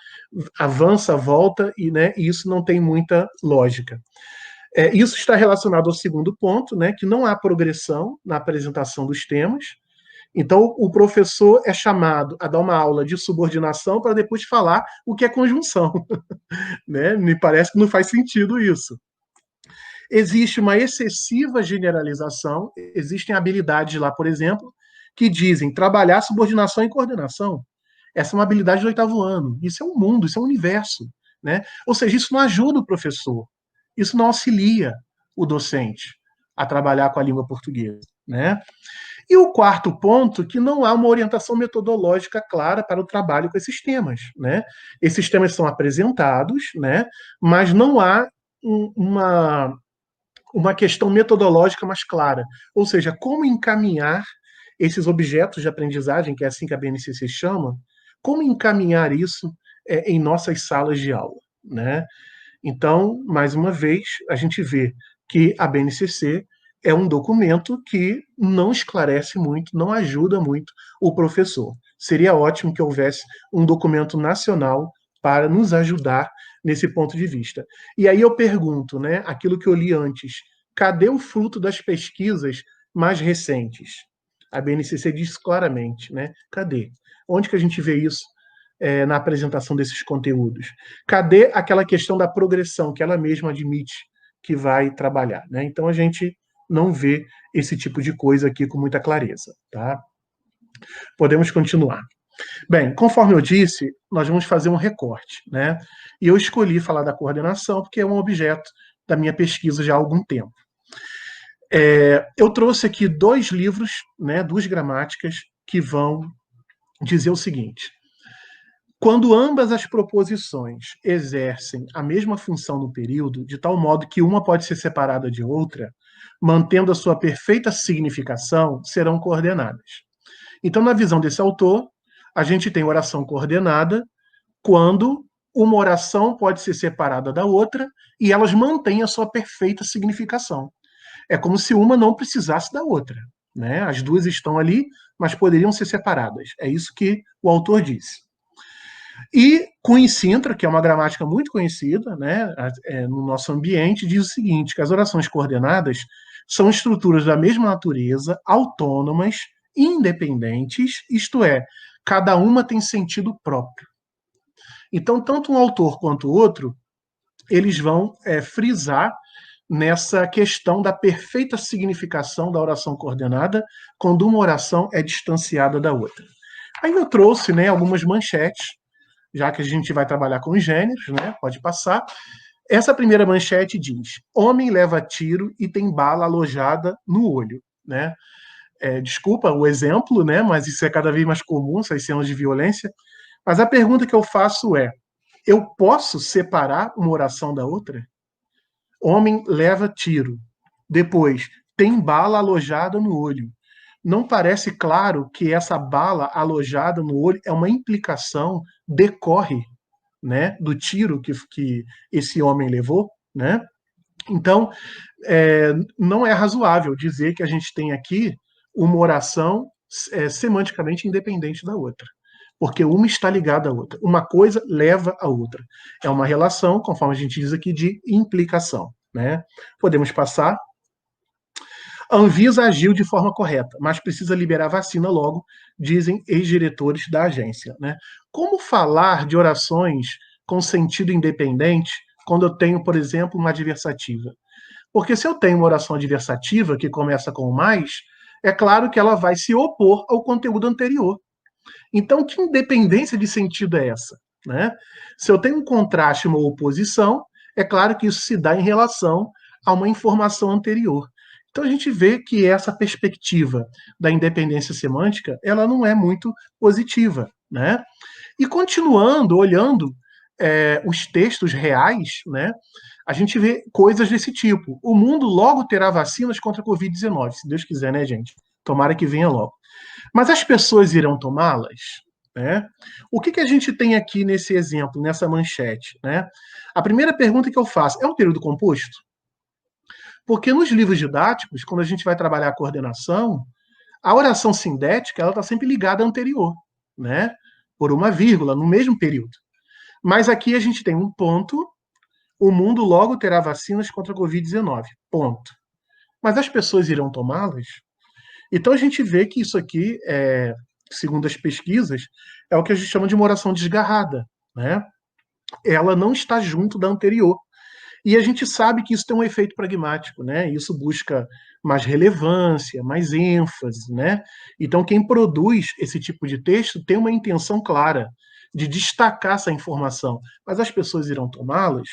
avança, volta, e isso não tem muita lógica. Isso está relacionado ao segundo ponto, né, que não há progressão na apresentação dos temas. Então, o professor é chamado a dar uma aula de subordinação para depois falar o que é conjunção. Né? Me parece que não faz sentido isso. Existe uma excessiva generalização, existem habilidades lá, por exemplo, que dizem trabalhar subordinação e coordenação. Essa é uma habilidade do 8º ano. Isso é um mundo, isso é um universo, né? Ou seja, isso não ajuda o professor, isso não auxilia o docente a trabalhar com a língua portuguesa, né? E o quarto ponto, que não há uma orientação metodológica clara para o trabalho com esses temas, né? Esses temas são apresentados, né? Mas não há uma questão metodológica mais clara. Ou seja, como encaminhar esses objetos de aprendizagem, que é assim que a BNCC chama, como encaminhar isso em nossas salas de aula, né? Então, mais uma vez, a gente vê que a BNCC é um documento que não esclarece muito, não ajuda muito o professor. Seria ótimo que houvesse um documento nacional para nos ajudar nesse ponto de vista. E aí eu pergunto, né, aquilo que eu li antes, cadê o fruto das pesquisas mais recentes? A BNCC diz claramente, né? Cadê? Onde que a gente vê isso na apresentação desses conteúdos? Cadê aquela questão da progressão que ela mesma admite que vai trabalhar, né? Então a gente não vê esse tipo de coisa aqui com muita clareza, tá? Podemos continuar. Bem, conforme eu disse, nós vamos fazer um recorte, né? E eu escolhi falar da coordenação porque é um objeto da minha pesquisa já há algum tempo. Eu trouxe aqui 2 livros, né, 2 gramáticas que vão dizer o seguinte: quando ambas as proposições exercem a mesma função no período, de tal modo que uma pode ser separada de outra, mantendo a sua perfeita significação, serão coordenadas. Então, na visão desse autor, a gente tem oração coordenada quando uma oração pode ser separada da outra e elas mantêm a sua perfeita significação. É como se uma não precisasse da outra, né? As duas estão ali, mas poderiam ser separadas. É isso que o autor disse. E Cunha e Sintra, que é uma gramática muito conhecida, né, no nosso ambiente, diz o seguinte, que as orações coordenadas são estruturas da mesma natureza, autônomas, independentes, isto é, cada uma tem sentido próprio. Então, tanto um autor quanto o outro, eles vão frisar nessa questão da perfeita significação da oração coordenada quando uma oração é distanciada da outra. Aí eu trouxe, né, algumas manchetes, já que a gente vai trabalhar com os gêneros, né? Pode passar. Essa primeira manchete diz: homem leva tiro e tem bala alojada no olho, né? Desculpa o exemplo, né? Mas isso é cada vez mais comum, essas cenas de violência. Mas a pergunta que eu faço é: eu posso separar uma oração da outra? Homem leva tiro. Depois, tem bala alojada no olho. Não parece claro que essa bala alojada no olho é uma implicação, decorre, né, do tiro que esse homem levou, né? Então, não é razoável dizer que a gente tem aqui uma oração semanticamente independente da outra, porque uma está ligada à outra. Uma coisa leva a outra. É uma relação, conforme a gente diz aqui, de implicação, né? Podemos passar. A Anvisa agiu de forma correta, mas precisa liberar vacina logo, dizem ex-diretores da agência, né? Como falar de orações com sentido independente quando eu tenho, por exemplo, uma adversativa? Porque se eu tenho uma oração adversativa que começa com mais, é claro que ela vai se opor ao conteúdo anterior. Então, que independência de sentido é essa, né? Se eu tenho um contraste, uma oposição, é claro que isso se dá em relação a uma informação anterior. Então a gente vê que essa perspectiva da independência semântica, ela não é muito positiva, né? E continuando, olhando os textos reais, né, a gente vê coisas desse tipo. O mundo logo terá vacinas contra a Covid-19, se Deus quiser, né, gente? Tomara que venha logo. Mas as pessoas irão tomá-las? Né? O que a gente tem aqui nesse exemplo, nessa manchete? Né? A primeira pergunta que eu faço, é um período composto? Porque nos livros didáticos, quando a gente vai trabalhar a coordenação, a oração sindética ela está sempre ligada à anterior, né? Por uma vírgula, no mesmo período. Mas aqui a gente tem um ponto, o mundo logo terá vacinas contra a Covid-19, ponto. Mas as pessoas irão tomá-las? Então a gente vê que isso aqui, segundo as pesquisas, é o que a gente chama de uma oração desgarrada, né? Ela não está junto da anterior. E a gente sabe que isso tem um efeito pragmático, né? Isso busca mais relevância, mais ênfase, né? Então, quem produz esse tipo de texto tem uma intenção clara de destacar essa informação, mas as pessoas irão tomá-las?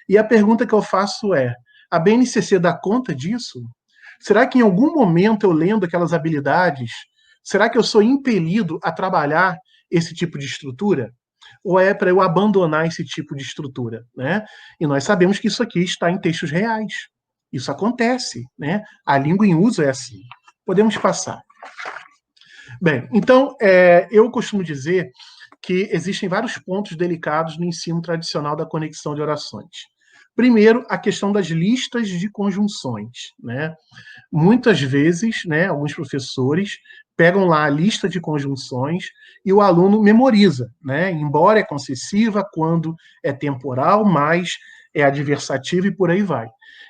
E a pergunta que eu faço é: a BNCC dá conta disso? Será que em algum momento eu lendo aquelas habilidades, será que eu sou impelido a trabalhar esse tipo de estrutura? Ou é para eu abandonar esse tipo de estrutura, né? E nós sabemos que isso aqui está em textos reais. Isso acontece, né? A língua em uso é assim. Podemos passar. Bem, então, eu costumo dizer que existem vários pontos delicados no ensino tradicional da conexão de orações. Primeiro, a questão das listas de conjunções, né? Muitas vezes, né, alguns professores pegam lá a lista de conjunções e o aluno memoriza, né? Embora é concessiva, quando é temporal, mas é adversativa e por aí vai.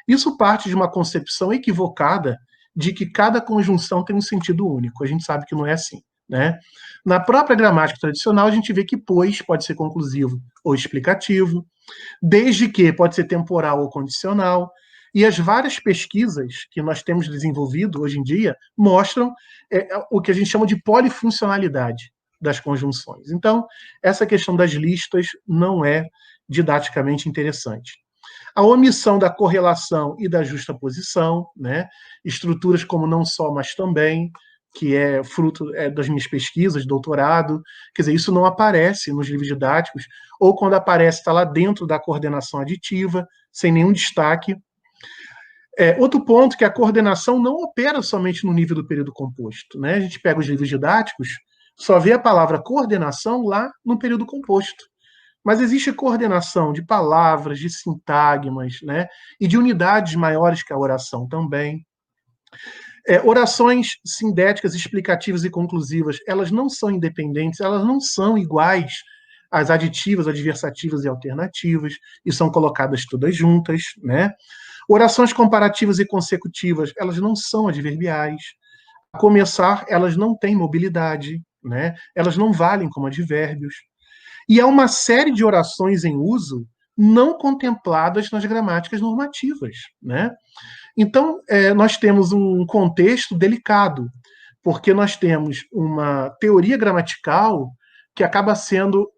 Isso parte de uma concepção equivocada de que cada conjunção tem um sentido único. A gente sabe que não é assim, né? Na própria gramática tradicional, a gente vê que pois pode ser conclusivo ou explicativo, desde que pode ser temporal ou condicional, e as várias pesquisas que nós temos desenvolvido hoje em dia mostram o que a gente chama de polifuncionalidade das conjunções. Então, essa questão das listas não é didaticamente interessante. A omissão da correlação e da justaposição, né? Estruturas como não só, mas também, que é fruto das minhas pesquisas, doutorado, quer dizer, isso não aparece nos livros didáticos, ou quando aparece está lá dentro da coordenação aditiva, sem nenhum destaque. Outro ponto que a coordenação não opera somente no nível do período composto, né? A gente pega os livros didáticos, só vê a palavra coordenação lá no período composto. Mas existe coordenação de palavras, de sintagmas, né? E de unidades maiores que a oração também. Orações sindéticas, explicativas e conclusivas, elas não são independentes, elas não são iguais às aditivas, adversativas e alternativas, e são colocadas todas juntas, né? Orações comparativas e consecutivas, elas não são adverbiais. A começar, elas não têm mobilidade, né? Elas não valem como advérbios. E há uma série de orações em uso não contempladas nas gramáticas normativas, né? Então, nós temos um contexto delicado, porque nós temos uma teoria gramatical que acaba sendo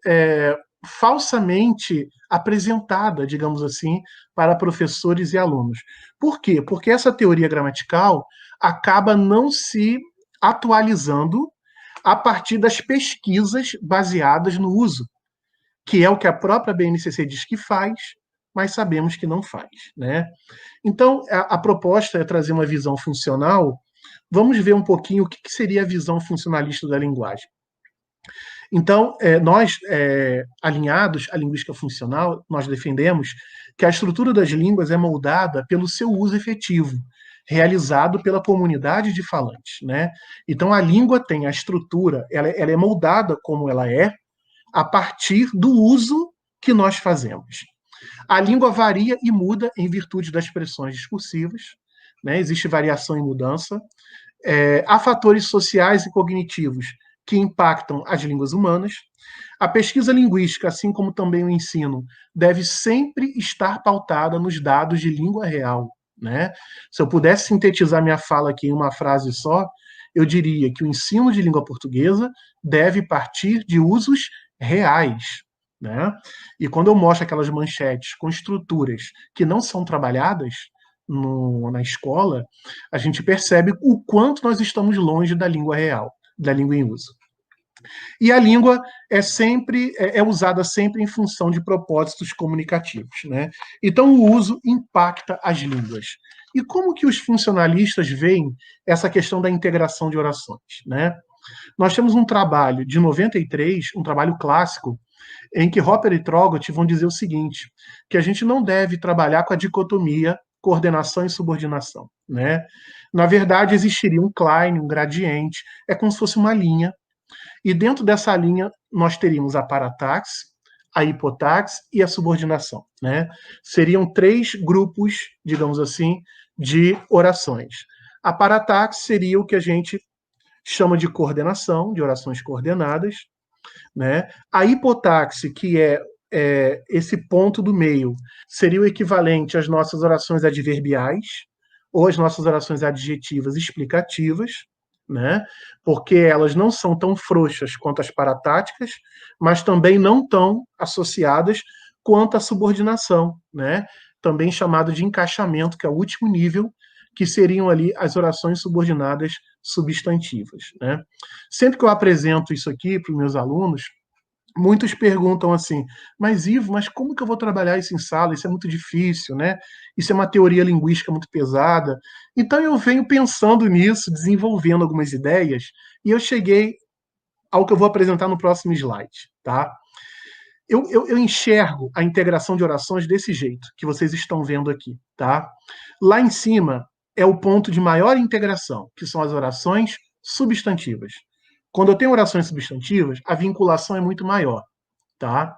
falsamente apresentada, digamos assim, para professores e alunos. Por quê? Porque essa teoria gramatical acaba não se atualizando a partir das pesquisas baseadas no uso, que é o que a própria BNCC diz que faz, mas sabemos que não faz, né? Então, a proposta é trazer uma visão funcional. Vamos ver um pouquinho o que seria a visão funcionalista da linguagem. Então, nós, alinhados à linguística funcional, nós defendemos que a estrutura das línguas é moldada pelo seu uso efetivo, realizado pela comunidade de falantes, né? Então, a língua tem a estrutura, ela é moldada como ela é, a partir do uso que nós fazemos. A língua varia e muda em virtude das expressões discursivas, né? Existe variação e mudança. Há fatores sociais e cognitivos que impactam as línguas humanas. A pesquisa linguística, assim como também o ensino, deve sempre estar pautada nos dados de língua real, né? Se eu pudesse sintetizar minha fala aqui em uma frase só, eu diria que o ensino de língua portuguesa deve partir de usos reais, né? E quando eu mostro aquelas manchetes com estruturas que não são trabalhadas na escola, a gente percebe o quanto nós estamos longe da língua real, da língua em uso. E a língua é usada sempre em função de propósitos comunicativos, né? Então o uso impacta as línguas. E como que os funcionalistas veem essa questão da integração de orações, né? Nós temos um trabalho de 93, um trabalho clássico, em que Hopper e Traugott vão dizer o seguinte, que a gente não deve trabalhar com a dicotomia coordenação e subordinação, né? Na verdade, existiria um Klein, um gradiente, é como se fosse uma linha, e dentro dessa linha nós teríamos a parataxe, a hipotaxe e a subordinação, né? Seriam 3 grupos, digamos assim, de orações. A parataxe seria o que a gente chama de coordenação, de orações coordenadas, né? A hipotaxe, que é esse ponto do meio, seria o equivalente às nossas orações adverbiais ou às nossas orações adjetivas explicativas, né? Porque elas não são tão frouxas quanto as paratáticas, mas também não tão associadas quanto a subordinação, né? Também chamado de encaixamento, que é o último nível, que seriam ali as orações subordinadas substantivas, né? Sempre que eu apresento isso aqui para os meus alunos, muitos perguntam assim, mas Ivo, mas como que eu vou trabalhar isso em sala? Isso é muito difícil, né? Isso é uma teoria linguística muito pesada. Então eu venho pensando nisso, desenvolvendo algumas ideias, e eu cheguei ao que eu vou apresentar no próximo slide, tá? Eu enxergo a integração de orações desse jeito, que vocês estão vendo aqui, tá? Lá em cima é o ponto de maior integração, que são as orações substantivas. Quando eu tenho orações substantivas, a vinculação é muito maior, tá?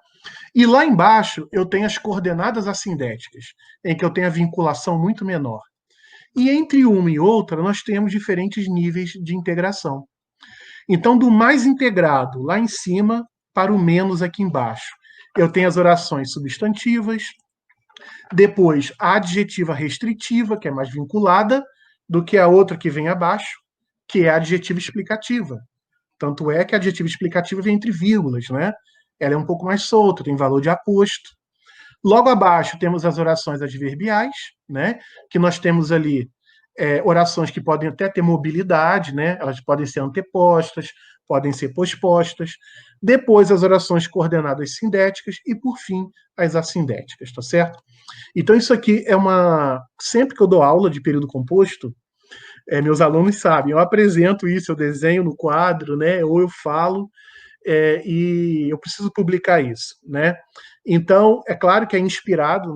E lá embaixo eu tenho as coordenadas assindéticas, em que eu tenho a vinculação muito menor. E entre uma e outra, nós temos diferentes níveis de integração. Então, do mais integrado lá em cima para o menos aqui embaixo, eu tenho as orações substantivas, depois a adjetiva restritiva, que é mais vinculada, do que a outra que vem abaixo, que é a adjetiva explicativa. Tanto é que a adjetiva explicativa vem entre vírgulas, né? Ela é um pouco mais solta, tem valor de aposto. Logo abaixo temos as orações adverbiais, né? Que nós temos ali orações que podem até ter mobilidade, né? Elas podem ser antepostas, podem ser pospostas. Depois as orações coordenadas sindéticas e, por fim, as assindéticas, tá certo? Então isso aqui é uma... Sempre que eu dou aula de período composto, meus alunos sabem, eu apresento isso, eu desenho no quadro, né? Ou eu falo, e eu preciso publicar isso, né? Então, é claro que é inspirado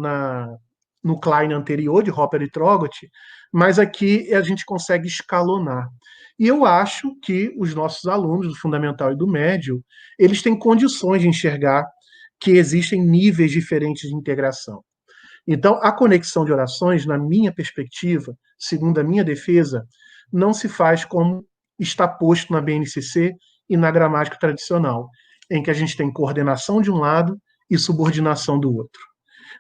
no Klein anterior, de Hopper e Trogot, mas aqui a gente consegue escalonar. E eu acho que os nossos alunos do fundamental e do médio, eles têm condições de enxergar que existem níveis diferentes de integração. Então, a conexão de orações, na minha perspectiva, segundo a minha defesa, não se faz como está posto na BNCC e na gramática tradicional, em que a gente tem coordenação de um lado e subordinação do outro.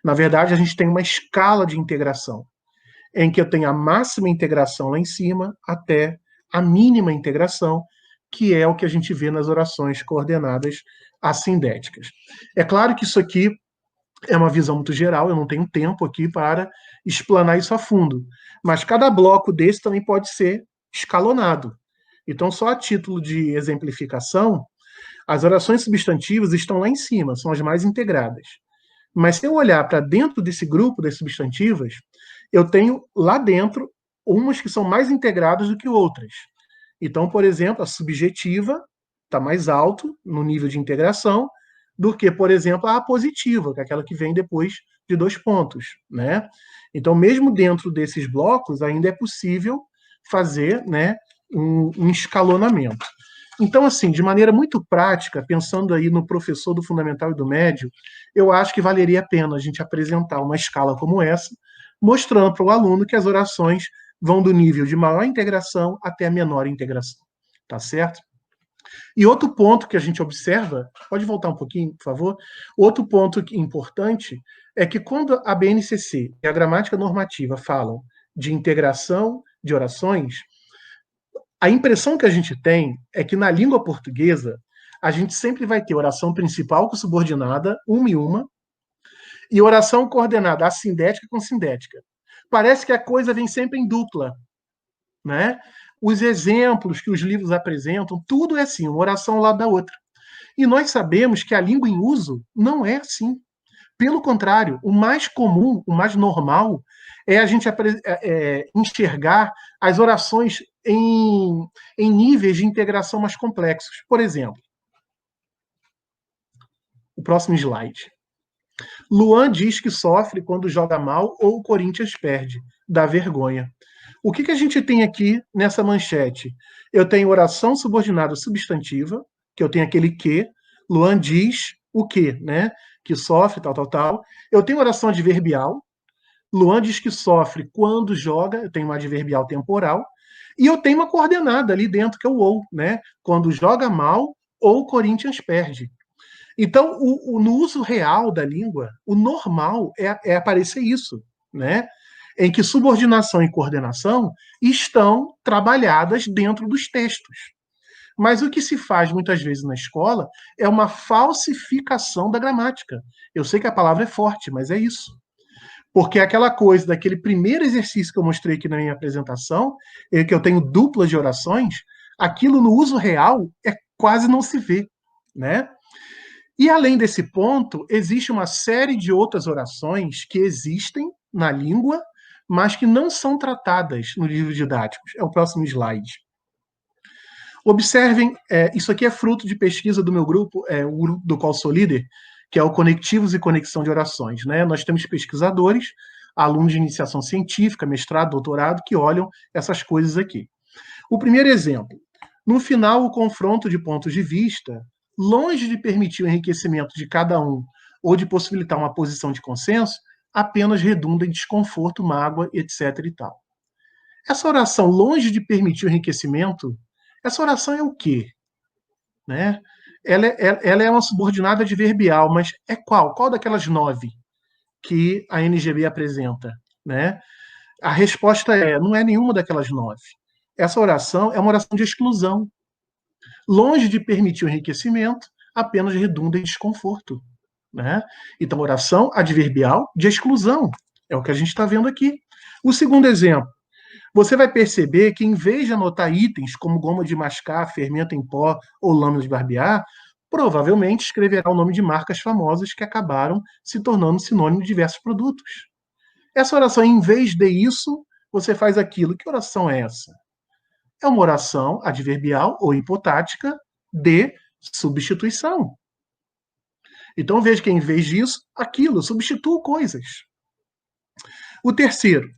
Na verdade, a gente tem uma escala de integração, em que eu tenho a máxima integração lá em cima até a mínima integração, que é o que a gente vê nas orações coordenadas assindéticas. É claro que isso aqui é uma visão muito geral, eu não tenho tempo aqui para explanar isso a fundo, mas cada bloco desse também pode ser escalonado. Então, só a título de exemplificação, as orações substantivas estão lá em cima, são as mais integradas. Mas se eu olhar para dentro desse grupo das substantivas, eu tenho lá dentro umas que são mais integradas do que outras. Então, por exemplo, a subjetiva está mais alto no nível de integração do que, por exemplo, a apositiva, que é aquela que vem depois de 2 pontos, né? Então, mesmo dentro desses blocos, ainda é possível fazer, né, um escalonamento. Então, assim, de maneira muito prática, pensando aí no professor do fundamental e do médio, eu acho que valeria a pena a gente apresentar uma escala como essa, mostrando para o aluno que as orações vão do nível de maior integração até a menor integração, tá certo? E outro ponto que a gente observa, pode voltar um pouquinho, por favor? Outro ponto importante é que quando a BNCC e a gramática normativa falam de integração de orações, a impressão que a gente tem é que na língua portuguesa a gente sempre vai ter oração principal com subordinada, uma e uma, e oração coordenada assindética com sindética. Parece que a coisa vem sempre em dupla, né? Os exemplos que os livros apresentam, tudo é assim, uma oração ao lado da outra. E nós sabemos que a língua em uso não é assim. Pelo contrário, o mais comum, o mais normal, é a gente enxergar as orações em níveis de integração mais complexos. Por exemplo, o próximo slide. Luan diz que sofre quando joga mal ou o Corinthians perde. Dá vergonha. O que a gente tem aqui nessa manchete? Eu tenho oração subordinada substantiva, que eu tenho aquele que. Luan diz o que, né? Que sofre, tal, tal, tal. Eu tenho oração adverbial. Luan diz que sofre quando joga. Eu tenho uma adverbial temporal. E eu tenho uma coordenada ali dentro, que é o ou, né? Quando joga mal ou o Corinthians perde. Então, no uso real da língua, o normal é aparecer isso, né? Em que subordinação e coordenação estão trabalhadas dentro dos textos. Mas o que se faz muitas vezes na escola é uma falsificação da gramática. Eu sei que a palavra é forte, mas é isso. Porque aquela coisa, daquele primeiro exercício que eu mostrei aqui na minha apresentação, que eu tenho duplas de orações, aquilo no uso real quase não se vê, né? E além desse ponto, existe uma série de outras orações que existem na língua, mas que não são tratadas no livro didáticos. É o próximo slide. Observem, isso aqui é fruto de pesquisa do meu grupo, o grupo do qual sou líder, que é o Conectivos e Conexão de Orações, né? Nós temos pesquisadores, alunos de iniciação científica, mestrado, doutorado, que olham essas coisas aqui. O primeiro exemplo. No final, o confronto de pontos de vista, longe de permitir o enriquecimento de cada um ou de possibilitar uma posição de consenso, apenas redunda em desconforto, mágoa, etc. e tal. Essa oração, longe de permitir o enriquecimento, essa oração é o quê? Né? Ela é uma subordinada adverbial, mas é qual? Qual daquelas 9 que a NGB apresenta? Né? A resposta não é nenhuma daquelas 9. Essa oração é uma oração de exclusão. Longe de permitir o enriquecimento, apenas redunda em desconforto. Né? Então, oração adverbial de exclusão. É o que a gente está vendo aqui. O segundo exemplo. Você vai perceber que, em vez de anotar itens como goma de mascar, fermento em pó ou lâmina de barbear, provavelmente escreverá o nome de marcas famosas que acabaram se tornando sinônimo de diversos produtos. Essa oração, em vez de isso, você faz aquilo. Que oração é essa? É uma oração adverbial ou hipotática de substituição. Então, veja que, em vez disso, aquilo, substituo coisas. O terceiro.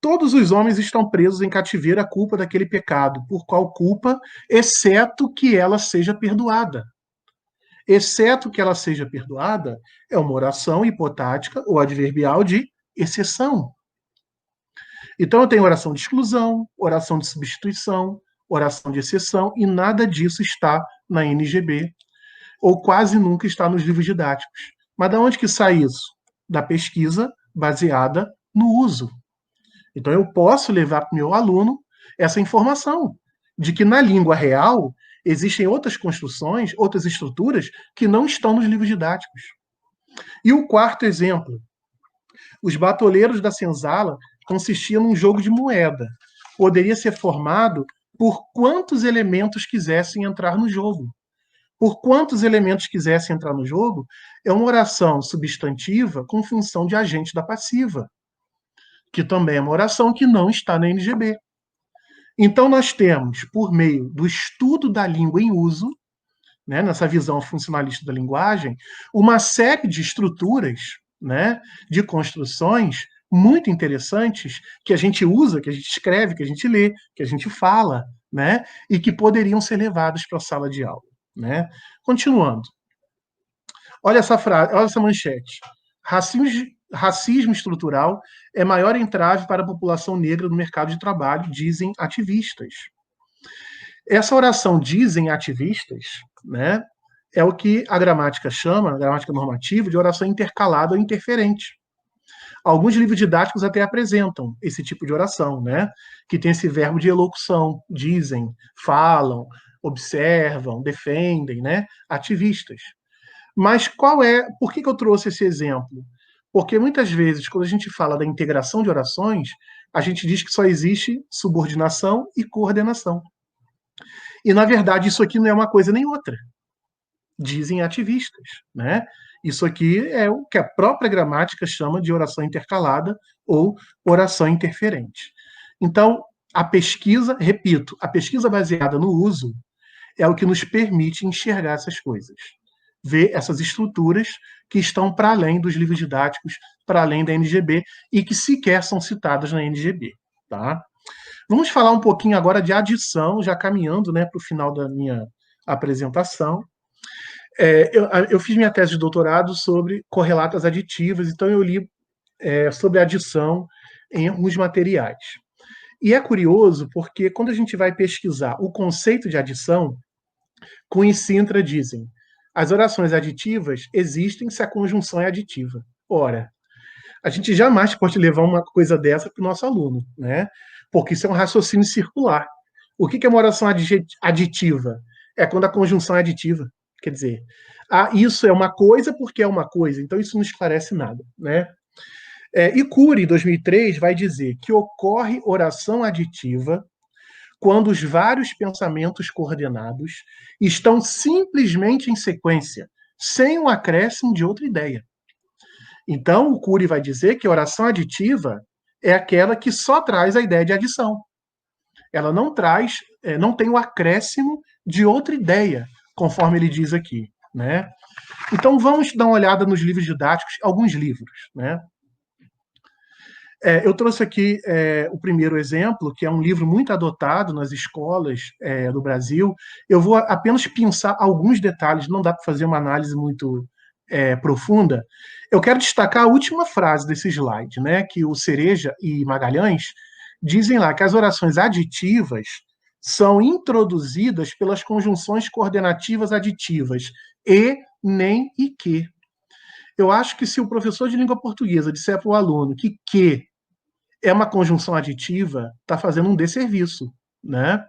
Todos os homens estão presos em cativeiro à culpa daquele pecado, por qual culpa, exceto que ela seja perdoada. Exceto que ela seja perdoada é uma oração hipotática ou adverbial de exceção. Então eu tenho oração de exclusão, oração de substituição, oração de exceção, e nada disso está na NGB, ou quase nunca está nos livros didáticos. Mas de onde que sai isso? Da pesquisa baseada no uso. Então, eu posso levar para o meu aluno essa informação de que na língua real existem outras construções, outras estruturas que não estão nos livros didáticos. E o quarto exemplo. Os batoleiros da senzala consistiam num jogo de moeda. Poderia ser formado por quantos elementos quisessem entrar no jogo. Por quantos elementos quisessem entrar no jogo é uma oração substantiva com função de agente da passiva, que também é uma oração que não está na NGB. Então, nós temos, por meio do estudo da língua em uso, né, nessa visão funcionalista da linguagem, uma série de estruturas, né, de construções muito interessantes que a gente usa, que a gente escreve, que a gente lê, que a gente fala, né, e que poderiam ser levadas para a sala de aula. Né? Continuando. Olha essa frase, olha essa manchete. Racismo estrutural é maior entrave para a população negra no mercado de trabalho, dizem ativistas. Essa oração dizem ativistas, né, é o que a gramática chama, a gramática normativa, de oração intercalada ou interferente. Alguns livros didáticos até apresentam esse tipo de oração, né, que tem esse verbo de elocução, dizem, falam, observam, defendem, né, ativistas. Mas por que eu trouxe esse exemplo? Porque muitas vezes, quando a gente fala da integração de orações, a gente diz que só existe subordinação e coordenação. E, na verdade, isso aqui não é uma coisa nem outra. Dizem ativistas, né? Isso aqui é o que a própria gramática chama de oração intercalada ou oração interferente. Então, a pesquisa, repito, a pesquisa baseada no uso é o que nos permite enxergar essas coisas. Ver essas estruturas que estão para além dos livros didáticos, para além da NGB, e que sequer são citadas na NGB. Tá? Vamos falar um pouquinho agora de adição, já caminhando, né, para o final da minha apresentação. Eu fiz minha tese de doutorado sobre correlatas aditivas, então eu li sobre adição em alguns materiais. E é curioso porque quando a gente vai pesquisar o conceito de adição, Kuhn e Sintra dizem: as orações aditivas existem se a conjunção é aditiva. Ora, a gente jamais pode levar uma coisa dessa para o nosso aluno, né? Porque isso é um raciocínio circular. O que é uma oração aditiva? É quando a conjunção é aditiva. Quer dizer, isso é uma coisa porque é uma coisa. Então, isso não esclarece nada, né? E Cury, em 2003, vai dizer que ocorre oração aditiva quando os vários pensamentos coordenados estão simplesmente em sequência, sem o acréscimo de outra ideia. Então, o Cury vai dizer que a oração aditiva é aquela que só traz a ideia de adição. Ela não traz, não tem o acréscimo de outra ideia, conforme ele diz aqui, né? Então, vamos dar uma olhada nos livros didáticos, alguns livros, né? Eu trouxe aqui o primeiro exemplo, que é um livro muito adotado nas escolas do Brasil. Eu vou apenas pensar alguns detalhes, não dá para fazer uma análise muito profunda. Eu quero destacar a última frase desse slide, né, que o Cereja e Magalhães dizem lá que as orações aditivas são introduzidas pelas conjunções coordenativas aditivas e, nem e que. Eu acho que se o professor de língua portuguesa disser para o aluno que é uma conjunção aditiva, está fazendo um desserviço, né?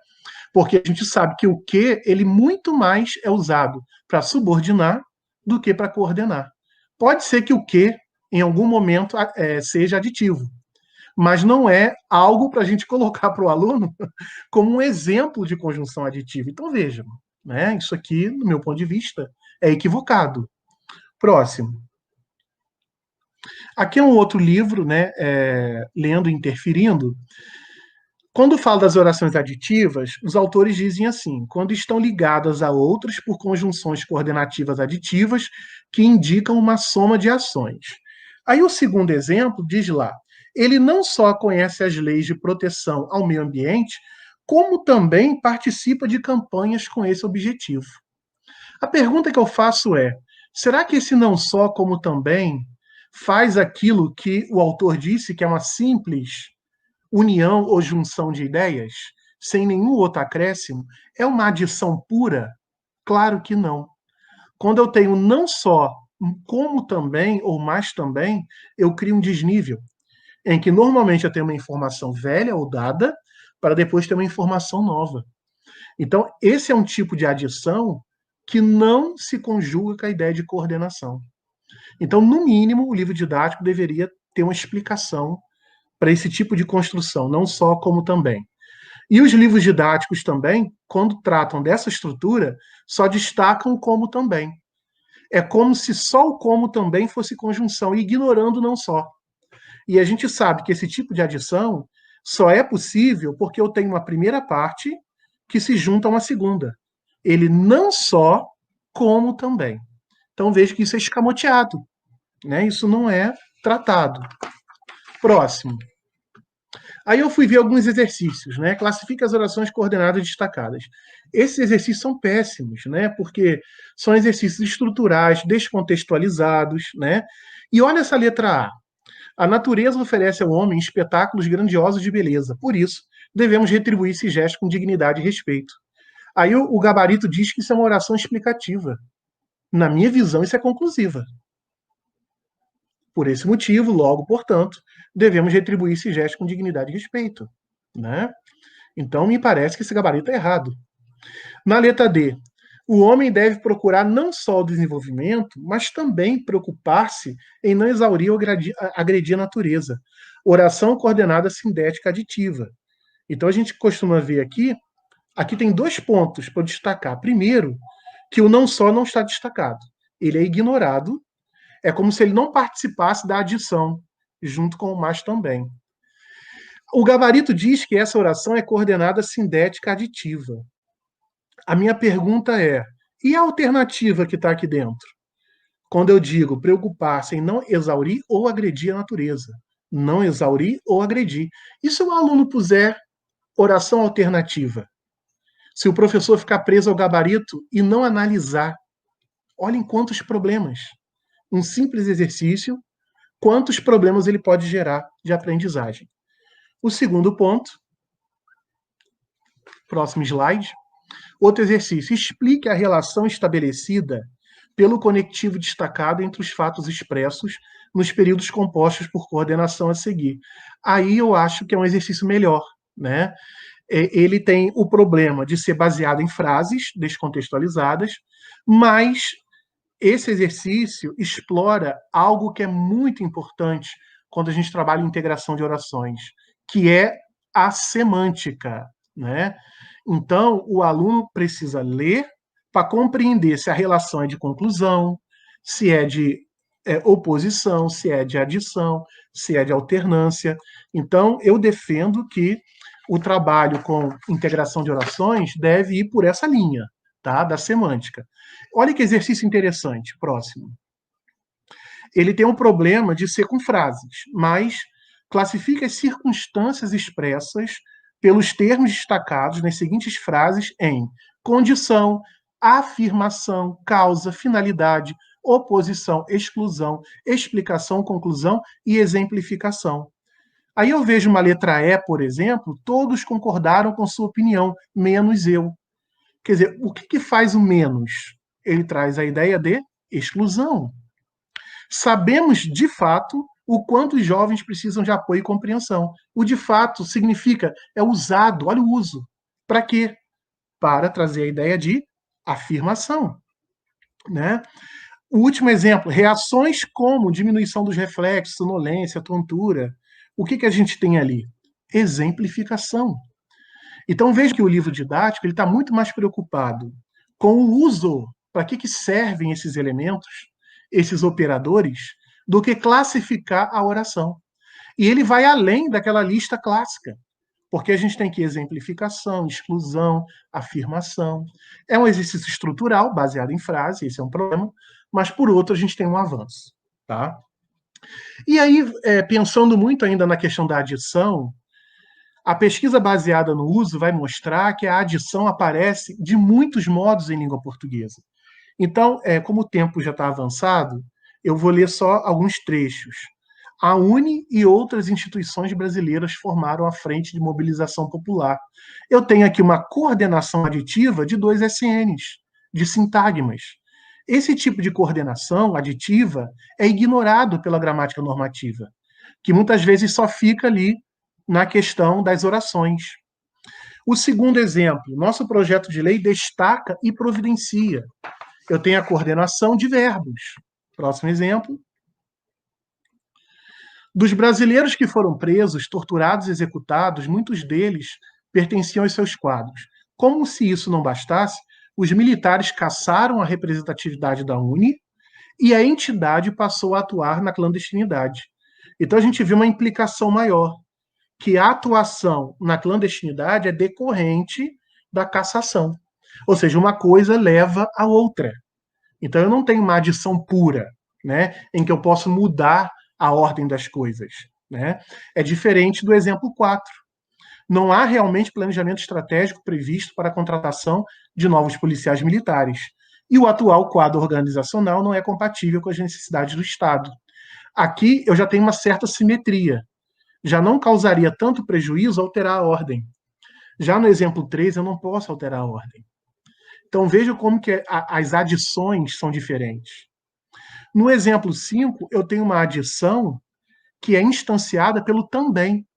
Porque a gente sabe que o que, ele muito mais é usado para subordinar do que para coordenar. Pode ser que o que, em algum momento, seja aditivo, mas não é algo para a gente colocar para o aluno como um exemplo de conjunção aditiva. Então, vejam, né? Isso aqui, do meu ponto de vista, é equivocado. Próximo. Aqui é um outro livro, né, Lendo e Interferindo. Quando fala das orações aditivas, os autores dizem assim: quando estão ligadas a outras por conjunções coordenativas aditivas que indicam uma soma de ações. Aí o segundo exemplo diz lá: ele não só conhece as leis de proteção ao meio ambiente, como também participa de campanhas com esse objetivo. A pergunta que eu faço é: será que esse não só como também faz aquilo que o autor disse que é uma simples união ou junção de ideias, sem nenhum outro acréscimo? É uma adição pura? Claro que não. Quando eu tenho não só como também, ou mais também, eu crio um desnível, em que normalmente eu tenho uma informação velha ou dada, para depois ter uma informação nova. Então, esse é um tipo de adição que não se conjuga com a ideia de coordenação. Então, no mínimo, o livro didático deveria ter uma explicação para esse tipo de construção, não só como também. E os livros didáticos também, quando tratam dessa estrutura, só destacam como também. É como se só o como também fosse conjunção, ignorando não só. E a gente sabe que esse tipo de adição só é possível porque eu tenho uma primeira parte que se junta a uma segunda. Ele não só, como também. Então veja que isso é escamoteado, né? Isso não é tratado. Próximo. Aí eu fui ver alguns exercícios, né? Classifica as orações coordenadas destacadas. Esses exercícios são péssimos, né? Porque são exercícios estruturais, descontextualizados, né? E olha essa letra A. A natureza oferece ao homem espetáculos grandiosos de beleza. Por isso, devemos retribuir esse gesto com dignidade e respeito. Aí o gabarito diz que isso é uma oração explicativa. Na minha visão, isso é conclusiva. Por esse motivo, logo, portanto, devemos retribuir esse gesto com dignidade e respeito, né? Então, me parece que esse gabarito é errado. Na letra D, o homem deve procurar não só o desenvolvimento, mas também preocupar-se em não exaurir ou agredir a natureza. Oração coordenada sindética aditiva. Então, a gente costuma ver aqui tem 2 pontos para destacar. Primeiro, que o não só não está destacado. Ele é ignorado. É como se ele não participasse da adição, junto com o mais também. O gabarito diz que essa oração é coordenada sindética aditiva. A minha pergunta é: e a alternativa que está aqui dentro? Quando eu digo preocupar-se em não exaurir ou agredir a natureza. Não exaurir ou agredir. E se o aluno puser oração alternativa? Se o professor ficar preso ao gabarito e não analisar, olhem quantos problemas. Um simples exercício, quantos problemas ele pode gerar de aprendizagem. O segundo ponto, próximo slide. Outro exercício, explique a relação estabelecida pelo conectivo destacado entre os fatos expressos nos períodos compostos por coordenação a seguir. Aí eu acho que é um exercício melhor, né? Ele tem o problema de ser baseado em frases descontextualizadas, mas esse exercício explora algo que é muito importante quando a gente trabalha em integração de orações, que é a semântica, né? Então, o aluno precisa ler para compreender se a relação é de conclusão, se é de oposição, se é de adição, se é de alternância. Então, eu defendo que o trabalho com integração de orações deve ir por essa linha, tá? Da semântica. Olha que exercício interessante, próximo. Ele tem um problema de ser com frases, mas classifica as circunstâncias expressas pelos termos destacados nas seguintes frases em condição, afirmação, causa, finalidade, oposição, exclusão, explicação, conclusão e exemplificação. Aí eu vejo uma letra E, por exemplo, todos concordaram com sua opinião, menos eu. Quer dizer, o que faz o menos? Ele traz a ideia de exclusão. Sabemos, de fato, o quanto os jovens precisam de apoio e compreensão. O de fato significa, é usado, olha o uso. Para quê? Para trazer a ideia de afirmação, né? O último exemplo, reações como diminuição dos reflexos, sonolência, tontura. O que a gente tem ali? Exemplificação. Então veja que o livro didático está muito mais preocupado com o uso, para que servem esses elementos, esses operadores, do que classificar a oração. E ele vai além daquela lista clássica, porque a gente tem que exemplificação, exclusão, afirmação. É um exercício estrutural, baseado em frase, esse é um problema, mas, por outro, a gente tem um avanço. Tá? E aí, pensando muito ainda na questão da adição, a pesquisa baseada no uso vai mostrar que a adição aparece de muitos modos em língua portuguesa. Então, como o tempo já está avançado, eu vou ler só alguns trechos. A UNE e outras instituições brasileiras formaram a Frente de Mobilização Popular. Eu tenho aqui uma coordenação aditiva de 2 SNs, de sintagmas. Esse tipo de coordenação aditiva é ignorado pela gramática normativa, que muitas vezes só fica ali na questão das orações. O segundo exemplo, nosso projeto de lei destaca e providencia. Eu tenho a coordenação de verbos. Próximo exemplo. Dos brasileiros que foram presos, torturados e executados, muitos deles pertenciam aos seus quadros. Como se isso não bastasse, os militares caçaram a representatividade da UNE e a entidade passou a atuar na clandestinidade. Então a gente vê uma implicação maior, que a atuação na clandestinidade é decorrente da cassação. Ou seja, uma coisa leva a outra. Então eu não tenho uma adição pura, né, em que eu posso mudar a ordem das coisas, né? É diferente do exemplo 4. Não há realmente planejamento estratégico previsto para a contratação de novos policiais militares. E o atual quadro organizacional não é compatível com as necessidades do Estado. Aqui eu já tenho uma certa simetria. Já não causaria tanto prejuízo alterar a ordem. Já no exemplo 3, eu não posso alterar a ordem. Então veja como que as adições são diferentes. No exemplo 5, eu tenho uma adição que é instanciada pelo também.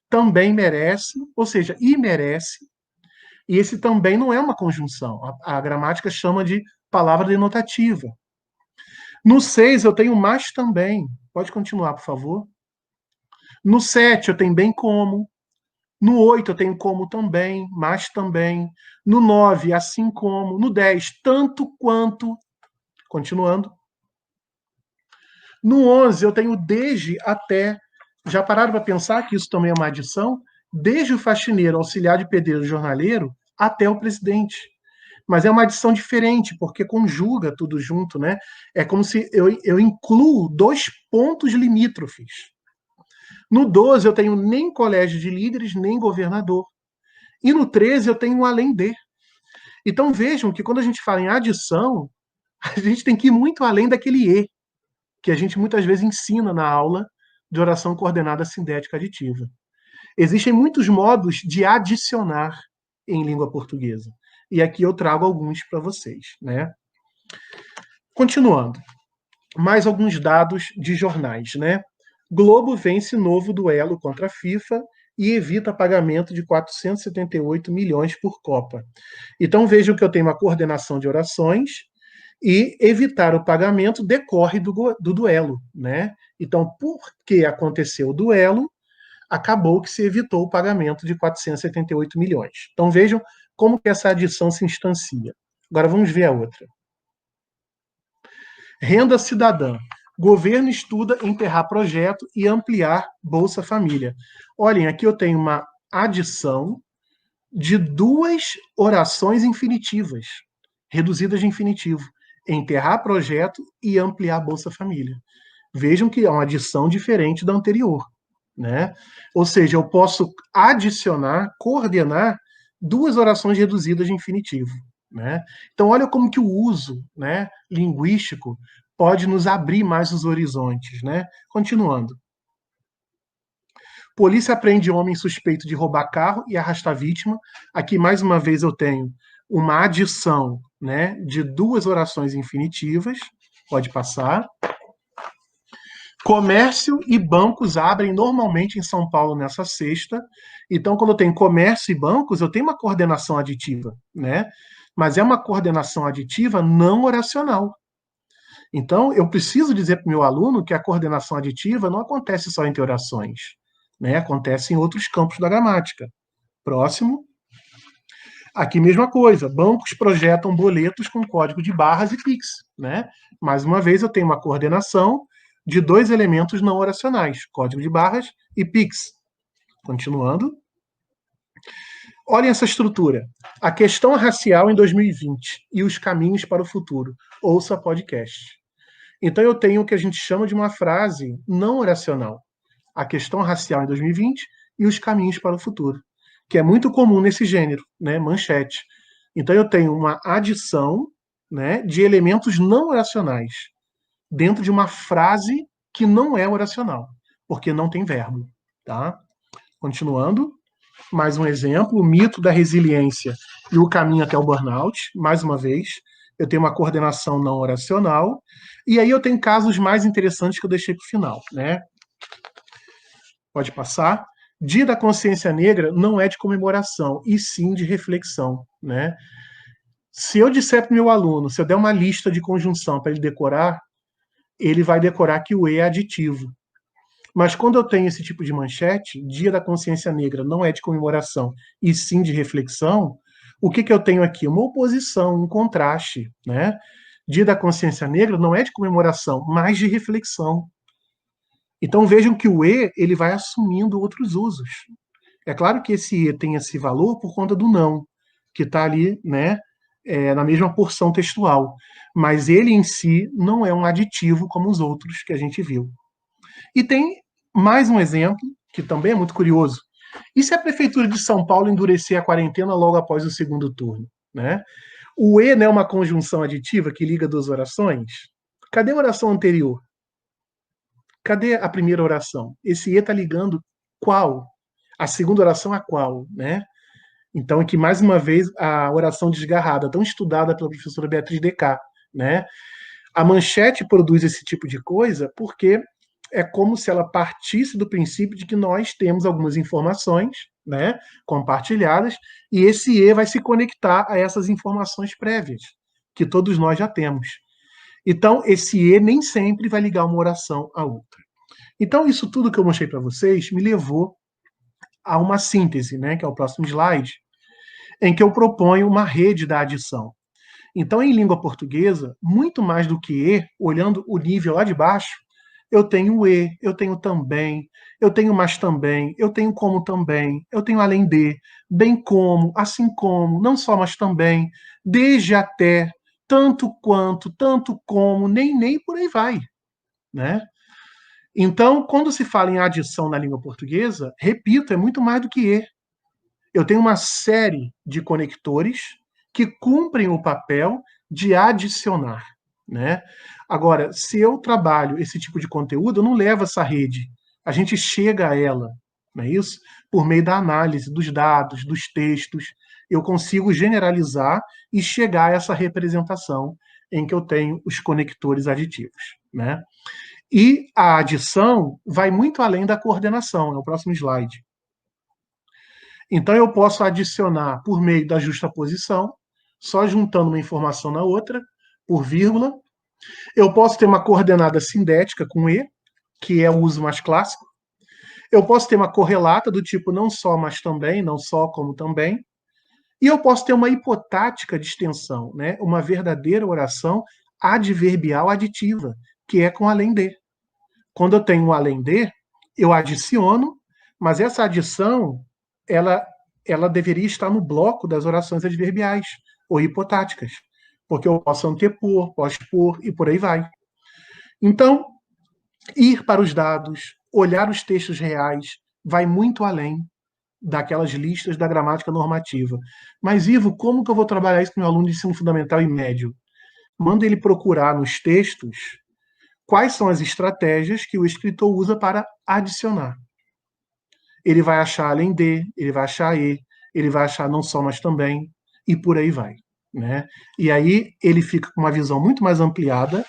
Também merece, ou seja, e merece. E esse também não é uma conjunção. A gramática chama de palavra denotativa. No 6, eu tenho mas também. Pode continuar, por favor. No 7, eu tenho bem como. No 8, eu tenho como também, mas também. No 9, assim como. No 10, tanto quanto. Continuando. No 11, eu tenho desde até. Já pararam para pensar que isso também é uma adição? Desde o faxineiro, auxiliar de pedreiro, jornaleiro, até o presidente. Mas é uma adição diferente, porque conjuga tudo junto, né? É como se eu incluo 2 pontos limítrofes. No 12, eu tenho nem colégio de líderes, nem governador. E no 13, eu tenho um além de. Então vejam que quando a gente fala em adição, a gente tem que ir muito além daquele E, que a gente muitas vezes ensina na aula de oração coordenada sindética aditiva. Existem muitos modos de adicionar em língua portuguesa. E aqui eu trago alguns para vocês, né? Continuando. Mais alguns dados de jornais, né? Globo vence novo duelo contra a FIFA e evita pagamento de 478 milhões por Copa. Então vejam que eu tenho uma coordenação de orações E evitar o pagamento decorre do duelo, né? Então, porque aconteceu o duelo, acabou que se evitou o pagamento de 478 milhões. Então, vejam como que essa adição se instancia. Agora, vamos ver a outra. Renda cidadã. Governo estuda enterrar projeto e ampliar Bolsa Família. Olhem, aqui eu tenho uma adição de 2 orações infinitivas, reduzidas de infinitivo. Enterrar projeto e ampliar Bolsa Família. Vejam que é uma adição diferente da anterior, né? Ou seja, eu posso adicionar, coordenar 2 orações reduzidas de infinitivo, né? Então, olha como que o uso, né, linguístico pode nos abrir mais os horizontes, né? Continuando. Polícia prende homem suspeito de roubar carro e arrastar vítima. Aqui, mais uma vez, eu tenho uma adição, né, de 2 orações infinitivas. Pode passar. Comércio e bancos abrem normalmente em São Paulo nessa sexta. Então, quando eu tenho comércio e bancos, eu tenho uma coordenação aditiva, né? Mas é uma coordenação aditiva não oracional. Então, eu preciso dizer para o meu aluno que a coordenação aditiva não acontece só entre orações, né? Acontece em outros campos da gramática. Próximo. Aqui, mesma coisa. Bancos projetam boletos com código de barras e Pix, né? Mais uma vez, eu tenho uma coordenação de 2 elementos não oracionais, código de barras e Pix. Continuando. Olhem essa estrutura. A questão racial em 2020 e os caminhos para o futuro. Ouça podcast. Então eu tenho o que a gente chama de uma frase não oracional. A questão racial em 2020 e os caminhos para o futuro, que é muito comum nesse gênero, né, manchete. Então eu tenho uma adição, né, de elementos não oracionais dentro de uma frase que não é oracional, porque não tem verbo, tá? Continuando, mais um exemplo, o mito da resiliência e o caminho até o burnout, mais uma vez, eu tenho uma coordenação não oracional, e aí eu tenho casos mais interessantes que eu deixei para o final, né? Pode passar. Dia da Consciência Negra não é de comemoração, e sim de reflexão, né? Se eu disser para o meu aluno, se eu der uma lista de conjunção para ele decorar, ele vai decorar que o E é aditivo. Mas quando eu tenho esse tipo de manchete, Dia da Consciência Negra não é de comemoração, e sim de reflexão, o que eu tenho aqui? Uma oposição, um contraste, né? Dia da Consciência Negra não é de comemoração, mas de reflexão. Então vejam que o E ele vai assumindo outros usos. É claro que esse E tem esse valor por conta do não, que está ali, né, na mesma porção textual. Mas ele em si não é um aditivo como os outros que a gente viu. E tem mais um exemplo, que também é muito curioso. E se a Prefeitura de São Paulo endurecer a quarentena logo após o segundo turno? Né? O E não é uma conjunção aditiva que liga 2 orações? Cadê a oração anterior? Cadê a primeira oração? Esse E está ligando qual? A segunda oração a qual? Né? Então, aqui, mais uma vez, a oração desgarrada, tão estudada pela professora Beatriz Decá. Né? A manchete produz esse tipo de coisa porque é como se ela partisse do princípio de que nós temos algumas informações, né, compartilhadas, e esse E vai se conectar a essas informações prévias, que todos nós já temos. Então, esse E nem sempre vai ligar uma oração à outra. Então, isso tudo que eu mostrei para vocês me levou a uma síntese, né, que é o próximo slide, em que eu proponho uma rede da adição. Então, em língua portuguesa, muito mais do que E, olhando o nível lá de baixo, eu tenho E, eu tenho também, eu tenho mas também, eu tenho como também, eu tenho além de, bem como, assim como, não só mas também, desde até, tanto quanto, tanto como, nem por aí vai, né? Então, quando se fala em adição na língua portuguesa, repito, é muito mais do que E. Eu tenho uma série de conectores que cumprem o papel de adicionar, né? Agora, se eu trabalho esse tipo de conteúdo, eu não levo essa rede. A gente chega a ela, não é isso? Por meio da análise dos dados, dos textos, eu consigo generalizar e chegar a essa representação em que eu tenho os conectores aditivos, né? E a adição vai muito além da coordenação, é o próximo slide. Então, eu posso adicionar por meio da justaposição, só juntando uma informação na outra, por vírgula. Eu posso ter uma coordenada sindética com E, que é o uso mais clássico. Eu posso ter uma correlata do tipo não só, mas também, não só, como também. E eu posso ter uma hipotática de extensão, né? Uma verdadeira oração adverbial aditiva, que é com além de. Quando eu tenho um além de, eu adiciono, mas essa adição, ela deveria estar no bloco das orações adverbiais ou hipotáticas, porque eu posso antepor, pospor e por aí vai. Então, ir para os dados, olhar os textos reais, vai muito além daquelas listas da gramática normativa. Mas, Ivo, como que eu vou trabalhar isso com meu aluno de ensino fundamental e médio? Manda ele procurar nos textos quais são as estratégias que o escritor usa para adicionar. Ele vai achar além de, ele vai achar e, ele vai achar não só, mas também, e por aí vai. Né? E aí ele fica com uma visão muito mais ampliada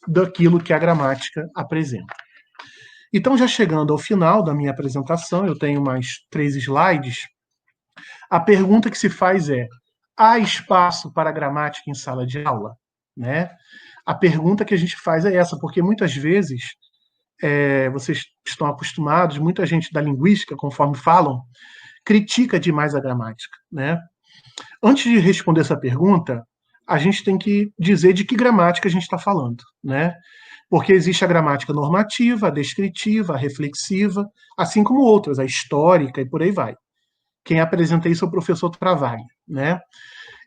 daquilo que a gramática apresenta. Então, já chegando ao final da minha apresentação, eu tenho mais 3 slides. A pergunta que se faz é: há espaço para gramática em sala de aula? Né? A pergunta que a gente faz é essa, porque muitas vezes vocês estão acostumados, muita gente da linguística, conforme falam, critica demais a gramática. Né? Antes de responder essa pergunta, a gente tem que dizer de que gramática a gente está falando. Né? Porque existe a gramática normativa, a descritiva, a reflexiva, assim como outras, a histórica e por aí vai. Quem apresenta isso é o professor Travaglia, né?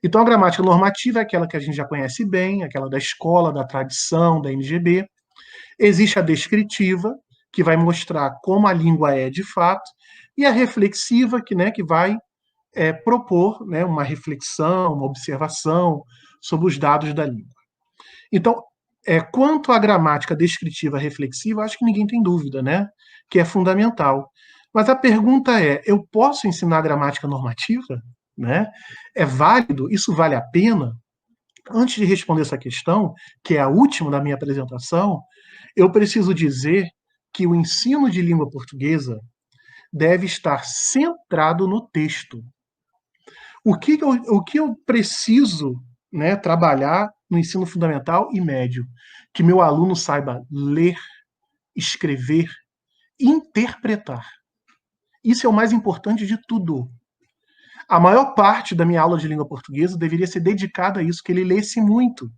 Então, a gramática normativa é aquela que a gente já conhece bem, aquela da escola, da tradição, da NGB. Existe a descritiva, que vai mostrar como a língua é de fato, e a reflexiva, que vai propor, né, uma reflexão, uma observação sobre os dados da língua. Então, quanto à gramática descritiva reflexiva, acho que ninguém tem dúvida, né? Que é fundamental. Mas a pergunta é: eu posso ensinar gramática normativa? Né? É válido? Isso vale a pena? Antes de responder essa questão, que é a última da minha apresentação, eu preciso dizer que o ensino de língua portuguesa deve estar centrado no texto. O que eu preciso, né, trabalhar no ensino fundamental e médio? Que meu aluno saiba ler, escrever, interpretar. Isso é o mais importante de tudo. A maior parte da minha aula de língua portuguesa deveria ser dedicada a isso, que ele lesse muito,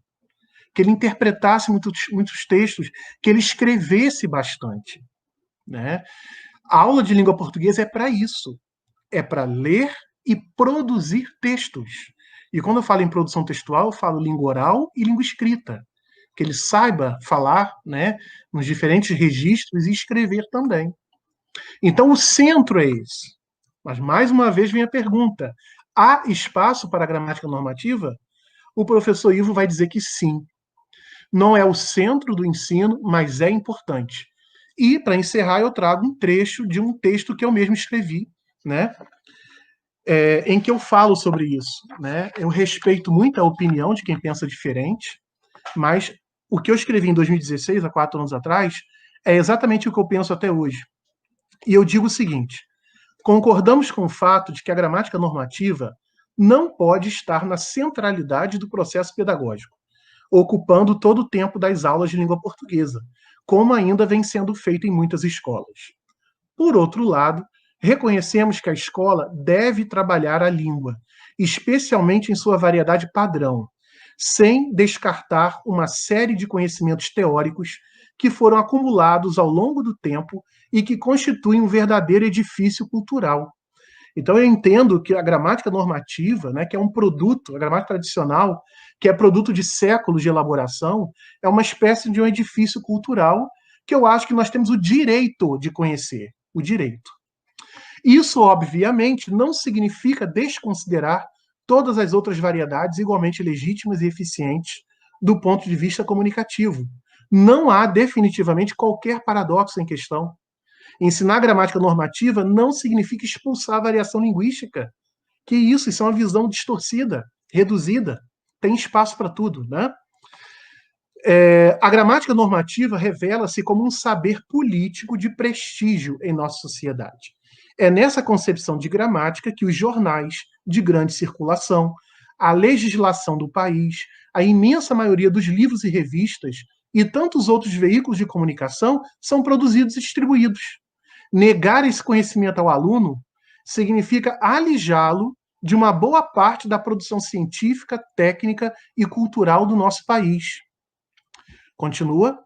que ele interpretasse muitos textos, que ele escrevesse bastante. Né? A aula de língua portuguesa é para isso. É para ler e produzir textos. E quando eu falo em produção textual, eu falo língua oral e língua escrita. Que ele saiba falar, né, nos diferentes registros e escrever também. Então, o centro é esse. Mas, mais uma vez, vem a pergunta: há espaço para a gramática normativa? O professor Ivo vai dizer que sim. Não é o centro do ensino, mas é importante. E, para encerrar, eu trago um trecho de um texto que eu mesmo escrevi, né, em que eu falo sobre isso. Né? Eu respeito muito a opinião de quem pensa diferente, mas o que eu escrevi em 2016, há 4 anos atrás, é exatamente o que eu penso até hoje. E eu digo o seguinte: concordamos com o fato de que a gramática normativa não pode estar na centralidade do processo pedagógico, ocupando todo o tempo das aulas de língua portuguesa, como ainda vem sendo feito em muitas escolas. Por outro lado, reconhecemos que a escola deve trabalhar a língua, especialmente em sua variedade padrão, sem descartar uma série de conhecimentos teóricos que foram acumulados ao longo do tempo e que constituem um verdadeiro edifício cultural. Então, eu entendo que a gramática normativa, né, que é um produto, a gramática tradicional, que é produto de séculos de elaboração, é uma espécie de um edifício cultural que eu acho que nós temos o direito de conhecer, o direito. Isso, obviamente, não significa desconsiderar todas as outras variedades igualmente legítimas e eficientes do ponto de vista comunicativo. Não há definitivamente qualquer paradoxo em questão. Ensinar gramática normativa não significa expulsar a variação linguística. Que isso é uma visão distorcida, reduzida. Tem espaço para tudo, né? A gramática normativa revela-se como um saber político de prestígio em nossa sociedade. É nessa concepção de gramática que os jornais de grande circulação, a legislação do país, a imensa maioria dos livros e revistas e tantos outros veículos de comunicação são produzidos e distribuídos. Negar esse conhecimento ao aluno significa alijá-lo de uma boa parte da produção científica, técnica e cultural do nosso país. Continua.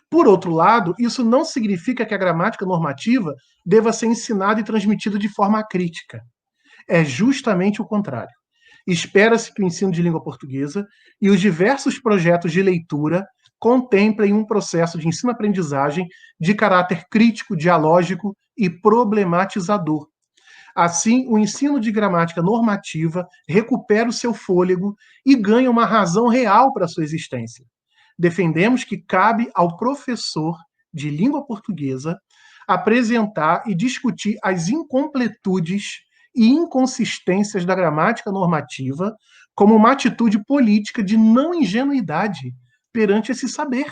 Por outro lado, isso não significa que a gramática normativa deva ser ensinada e transmitida de forma crítica. É justamente o contrário. Espera-se que o ensino de língua portuguesa e os diversos projetos de leitura contemplem um processo de ensino-aprendizagem de caráter crítico, dialógico e problematizador. Assim, o ensino de gramática normativa recupera o seu fôlego e ganha uma razão real para a sua existência. Defendemos que cabe ao professor de língua portuguesa apresentar e discutir as incompletudes e inconsistências da gramática normativa como uma atitude política de não ingenuidade perante esse saber.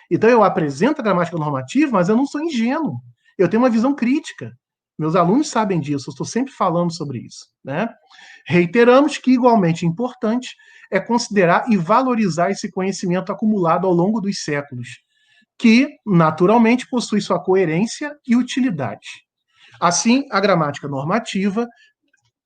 Então, eu apresento a gramática normativa, mas eu não sou ingênuo. Eu tenho uma visão crítica. Meus alunos sabem disso, eu estou sempre falando sobre isso, né? Reiteramos que, igualmente importante, é considerar e valorizar esse conhecimento acumulado ao longo dos séculos, que, naturalmente, possui sua coerência e utilidade. Assim, a gramática normativa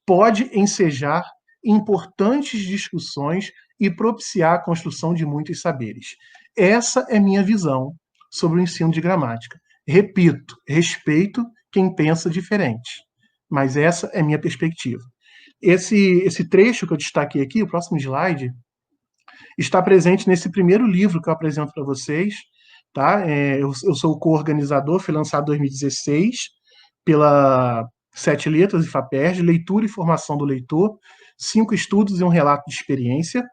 pode ensejar importantes discussões e propiciar a construção de muitos saberes. Essa é minha visão sobre o ensino de gramática. Repito, respeito quem pensa diferente, mas essa é minha perspectiva. Esse trecho que eu destaquei aqui, o próximo slide, está presente nesse primeiro livro que eu apresento para vocês. Tá? Eu sou o co-organizador, foi lançado em 2016, pela 7 Letras e FAPERJ, Leitura e Formação do Leitor, 5 estudos e um relato de experiência.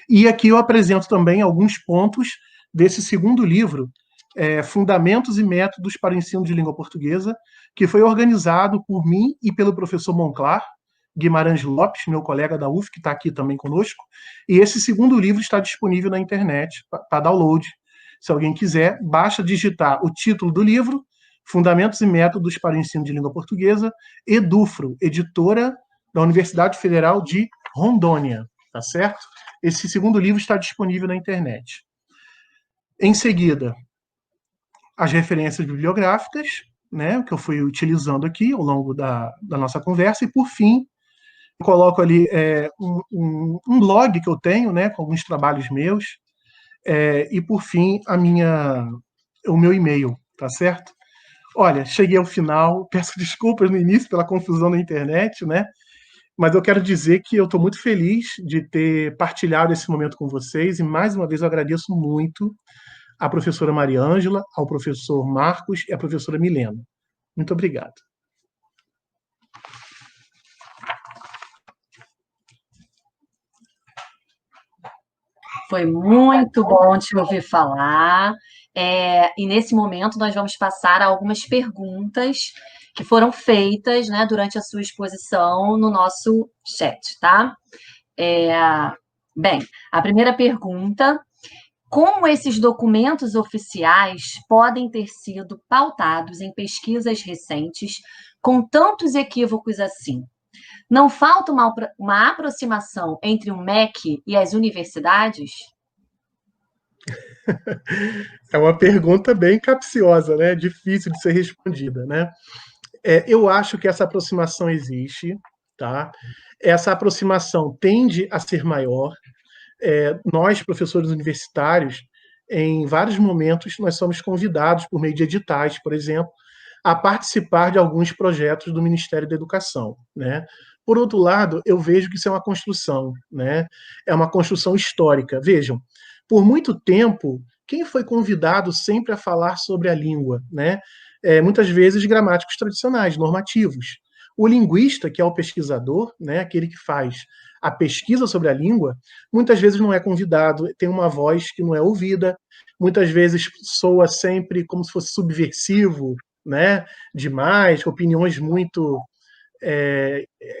E aqui eu apresento também alguns pontos desse segundo livro, Fundamentos e Métodos para o Ensino de Língua Portuguesa, que foi organizado por mim e pelo professor Monclar Guimarães Lopes, meu colega da UF, que está aqui também conosco. E esse segundo livro está disponível na internet para download. Se alguém quiser, basta digitar o título do livro, Fundamentos e Métodos para o Ensino de Língua Portuguesa, Edufro, editora da Universidade Federal de Rondônia, tá certo? Esse segundo livro está disponível na internet. Em seguida, as referências bibliográficas, né, que eu fui utilizando aqui ao longo da nossa conversa, e por fim, eu coloco ali um blog que eu tenho, né, com alguns trabalhos meus, e por fim, o meu e-mail, tá certo? Olha, cheguei ao final, peço desculpas no início pela confusão na internet, né? Mas eu quero dizer que eu estou muito feliz de ter partilhado esse momento com vocês, e mais uma vez eu agradeço muito à professora Maria Ângela, ao professor Marcos e à professora Milena. Muito obrigado. Foi muito bom te ouvir falar. E nesse momento nós vamos passar a algumas perguntas que foram feitas, né, durante a sua exposição no nosso chat, tá? Bem, a primeira pergunta: como esses documentos oficiais podem ter sido pautados em pesquisas recentes com tantos equívocos assim? Não falta uma aproximação entre o MEC e as universidades? É uma pergunta bem capciosa, né? Difícil de ser respondida, né? Eu acho que essa aproximação existe, tá? Essa aproximação tende a ser maior. Nós, professores universitários, em vários momentos, nós somos convidados, por meio de editais, por exemplo, a participar de alguns projetos do Ministério da Educação, né? Por outro lado, eu vejo que isso é uma construção, né? É uma construção histórica. Vejam, por muito tempo, quem foi convidado sempre a falar sobre a língua, né? Muitas vezes gramáticos tradicionais, normativos. O linguista, que é o pesquisador, né, aquele que faz a pesquisa sobre a língua, muitas vezes não é convidado, tem uma voz que não é ouvida, muitas vezes soa sempre como se fosse subversivo, né, demais, opiniões muito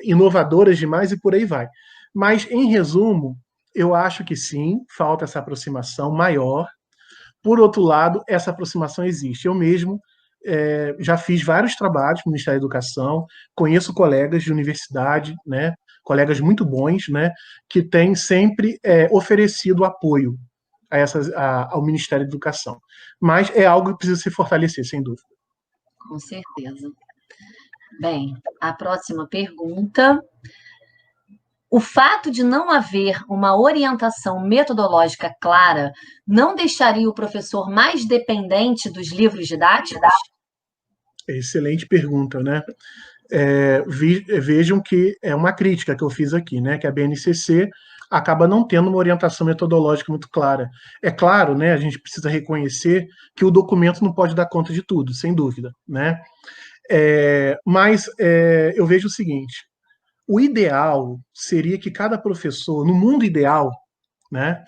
inovadoras demais e por aí vai. Mas, em resumo, eu acho que sim, falta essa aproximação maior. Por outro lado, essa aproximação existe. Eu mesmo já fiz vários trabalhos no Ministério da Educação, conheço colegas de universidade, né, colegas muito bons, né, que têm sempre oferecido apoio ao Ministério da Educação. Mas é algo que precisa se fortalecer, sem dúvida. Com certeza. Bem, a próxima pergunta. O fato de não haver uma orientação metodológica clara não deixaria o professor mais dependente dos livros didáticos? Excelente pergunta, né? Vejam que é uma crítica que eu fiz aqui, né? Que a BNCC acaba não tendo uma orientação metodológica muito clara. É claro, né? A gente precisa reconhecer que o documento não pode dar conta de tudo, sem dúvida, né? Mas eu vejo o seguinte: o ideal seria que cada professor, no mundo ideal, né?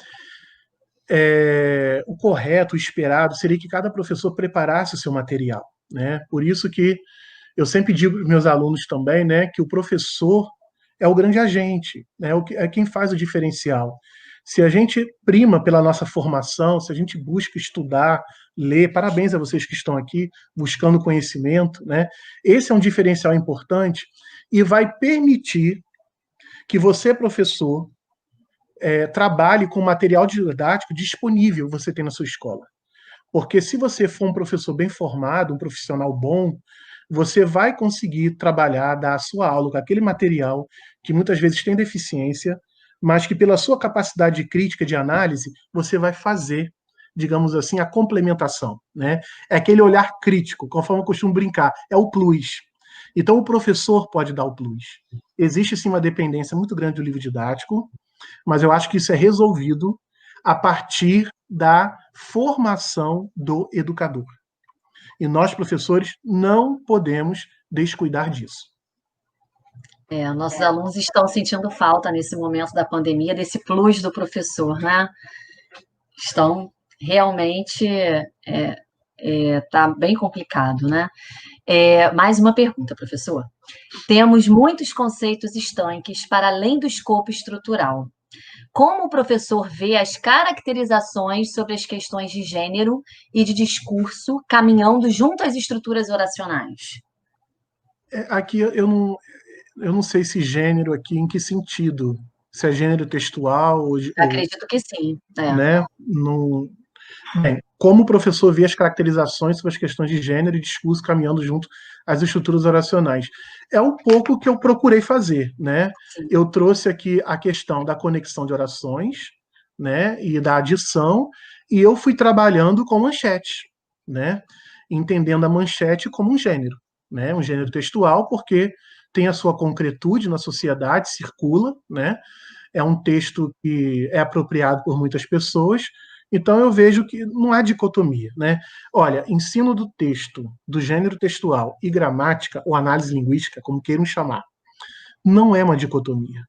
O correto, o esperado, seria que cada professor preparasse o seu material, né? Por isso que eu sempre digo para os meus alunos também, né, que o professor é o grande agente, né, é quem faz o diferencial. Se a gente prima pela nossa formação, se a gente busca estudar, ler, parabéns a vocês que estão aqui buscando conhecimento, né, esse é um diferencial importante e vai permitir que você, professor, trabalhe com material didático disponível que você tem na sua escola. Porque se você for um professor bem formado, um profissional bom, você vai conseguir trabalhar, dar a sua aula com aquele material que muitas vezes tem deficiência, mas que pela sua capacidade de crítica, de análise, você vai fazer, digamos assim, a complementação, né? É aquele olhar crítico, conforme eu costumo brincar, é o plus. Então o professor pode dar o plus. Existe sim uma dependência muito grande do livro didático, mas eu acho que isso é resolvido a partir da formação do educador. E nós, professores, não podemos descuidar disso. Nossos alunos estão sentindo falta nesse momento da pandemia desse plus do professor, né? Estão realmente tá bem complicado, né? Mais uma pergunta, professor. Temos muitos conceitos estanques para além do escopo estrutural. Como o professor vê as caracterizações sobre as questões de gênero e de discurso caminhando junto às estruturas oracionais? Aqui eu não sei se gênero aqui em que sentido. Se é gênero textual ou Acredito que sim. Né? Bem, como o professor vê as caracterizações sobre as questões de gênero e discurso caminhando junto às estruturas oracionais? É um pouco o que eu procurei fazer, né? Sim. Eu trouxe aqui a questão da conexão de orações, né? E da adição, e eu fui trabalhando com manchete, né? Entendendo a manchete como um gênero, né? Um gênero textual, porque tem a sua concretude na sociedade, circula, né? É um texto que é apropriado por muitas pessoas, então eu vejo que não há dicotomia, né? Olha, ensino do texto, do gênero textual e gramática, ou análise linguística, como queiram chamar, não é uma dicotomia.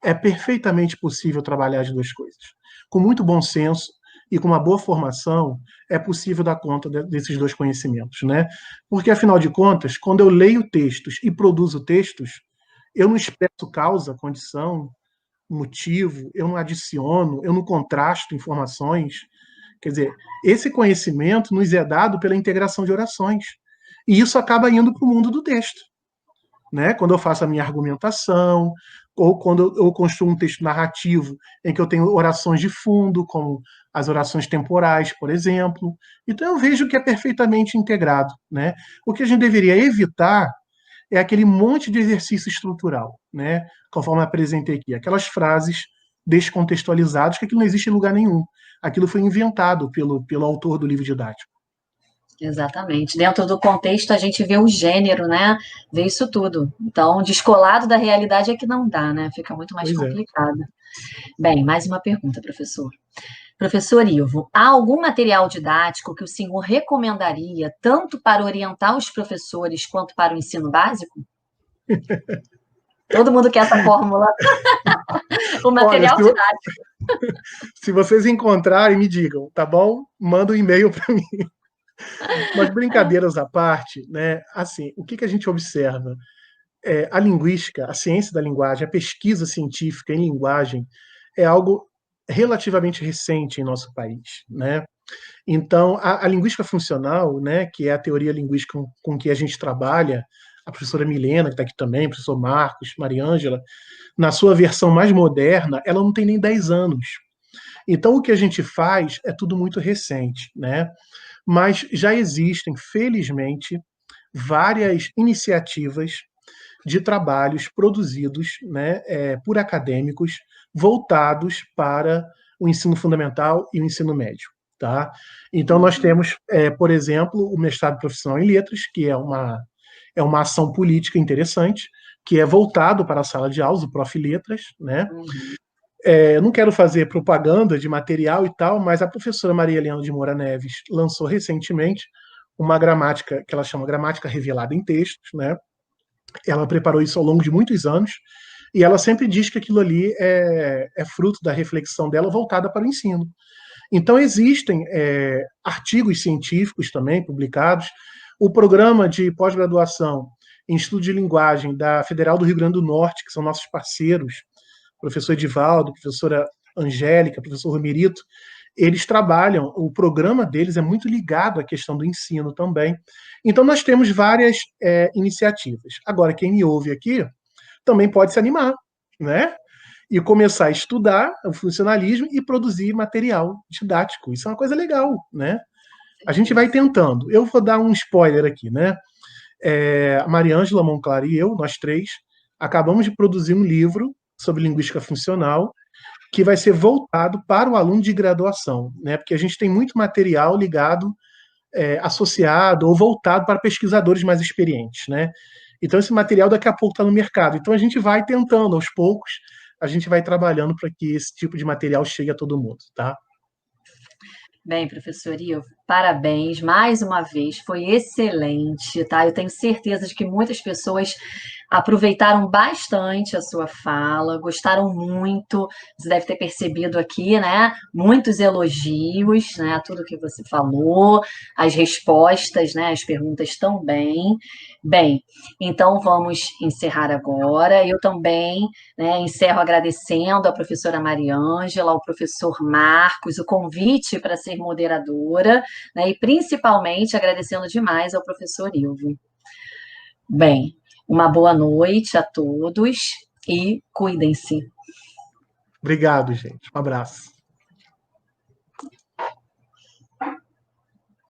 É perfeitamente possível trabalhar as duas coisas. Com muito bom senso e com uma boa formação, é possível dar conta desses dois conhecimentos, né? Porque, afinal de contas, quando eu leio textos e produzo textos, eu não expresso causa, condição, motivo, eu não adiciono, eu não contrasto informações. Quer dizer, esse conhecimento nos é dado pela integração de orações. E isso acaba indo para o mundo do texto, né? Quando eu faço a minha argumentação, ou quando eu construo um texto narrativo em que eu tenho orações de fundo, como as orações temporais, por exemplo. Então eu vejo que é perfeitamente integrado, né? O que a gente deveria evitar é aquele monte de exercício estrutural, né? Conforme eu apresentei aqui, aquelas frases descontextualizadas, que aquilo não existe em lugar nenhum. Aquilo foi inventado pelo autor do livro didático. Exatamente. Dentro do contexto, a gente vê o gênero, né? Vê isso tudo. Então, descolado da realidade é que não dá, né? Fica muito mais complicado. Bem, mais uma pergunta, professor. Professor Ivo, há algum material didático que o senhor recomendaria tanto para orientar os professores quanto para o ensino básico? Todo mundo quer essa fórmula. O material didático. Se vocês encontrarem, me digam, tá bom? Manda um e-mail para mim. Mas brincadeiras à parte, né? Assim, o que a gente observa? A linguística, a ciência da linguagem, a pesquisa científica em linguagem é algo relativamente recente em nosso país, né? Então, a linguística funcional, né, que é a teoria linguística com que a gente trabalha a professora Milena, que está aqui também, o professor Marcos, Mariângela, na sua versão mais moderna, ela não tem nem 10 anos. Então, o que a gente faz é tudo muito recente, né? Mas já existem, felizmente, várias iniciativas de trabalhos produzidos, né, por acadêmicos voltados para o ensino fundamental e o ensino médio. Tá? Então, nós temos, por exemplo, o mestrado profissional em letras, que é uma ação política interessante, que é voltado para a sala de aula, o Prof. Letras, né? Eu não quero fazer propaganda de material e tal, mas a professora Maria Helena de Moura Neves lançou recentemente uma gramática que ela chama Gramática Revelada em Textos, né? Ela preparou isso ao longo de muitos anos, e ela sempre diz que aquilo ali é fruto da reflexão dela voltada para o ensino. Então, existem artigos científicos também publicados. O programa de pós-graduação em estudo de linguagem da Federal do Rio Grande do Norte, que são nossos parceiros, professor Edivaldo, professora Angélica, professor Romerito, eles trabalham, o programa deles é muito ligado à questão do ensino também. Então, nós temos várias iniciativas. Agora, quem me ouve aqui também pode se animar, né? E começar a estudar o funcionalismo e produzir material didático. Isso é uma coisa legal, né? A gente vai tentando. Eu vou dar um spoiler aqui, né? A Mariângela Monclar e eu, nós três, acabamos de produzir um livro sobre linguística funcional que vai ser voltado para o aluno de graduação, né? Porque a gente tem muito material ligado, associado ou voltado para pesquisadores mais experientes, né? Então, esse material daqui a pouco está no mercado. Então, a gente vai tentando, aos poucos, a gente vai trabalhando para que esse tipo de material chegue a todo mundo, tá? Bem, professor Ivo, parabéns mais uma vez, foi excelente, tá? Eu tenho certeza de que muitas pessoas aproveitaram bastante a sua fala, gostaram muito, você deve ter percebido aqui, né? Muitos elogios, né? A tudo que você falou, as respostas, né? As perguntas também. Bem, então vamos encerrar agora. Eu também, né, encerro agradecendo à professora Mariângela, ao professor Marcos, o convite para ser moderadora, né, e principalmente agradecendo demais ao professor Ilvo. Bem, uma boa noite a todos e cuidem-se. Obrigado, gente. Um abraço.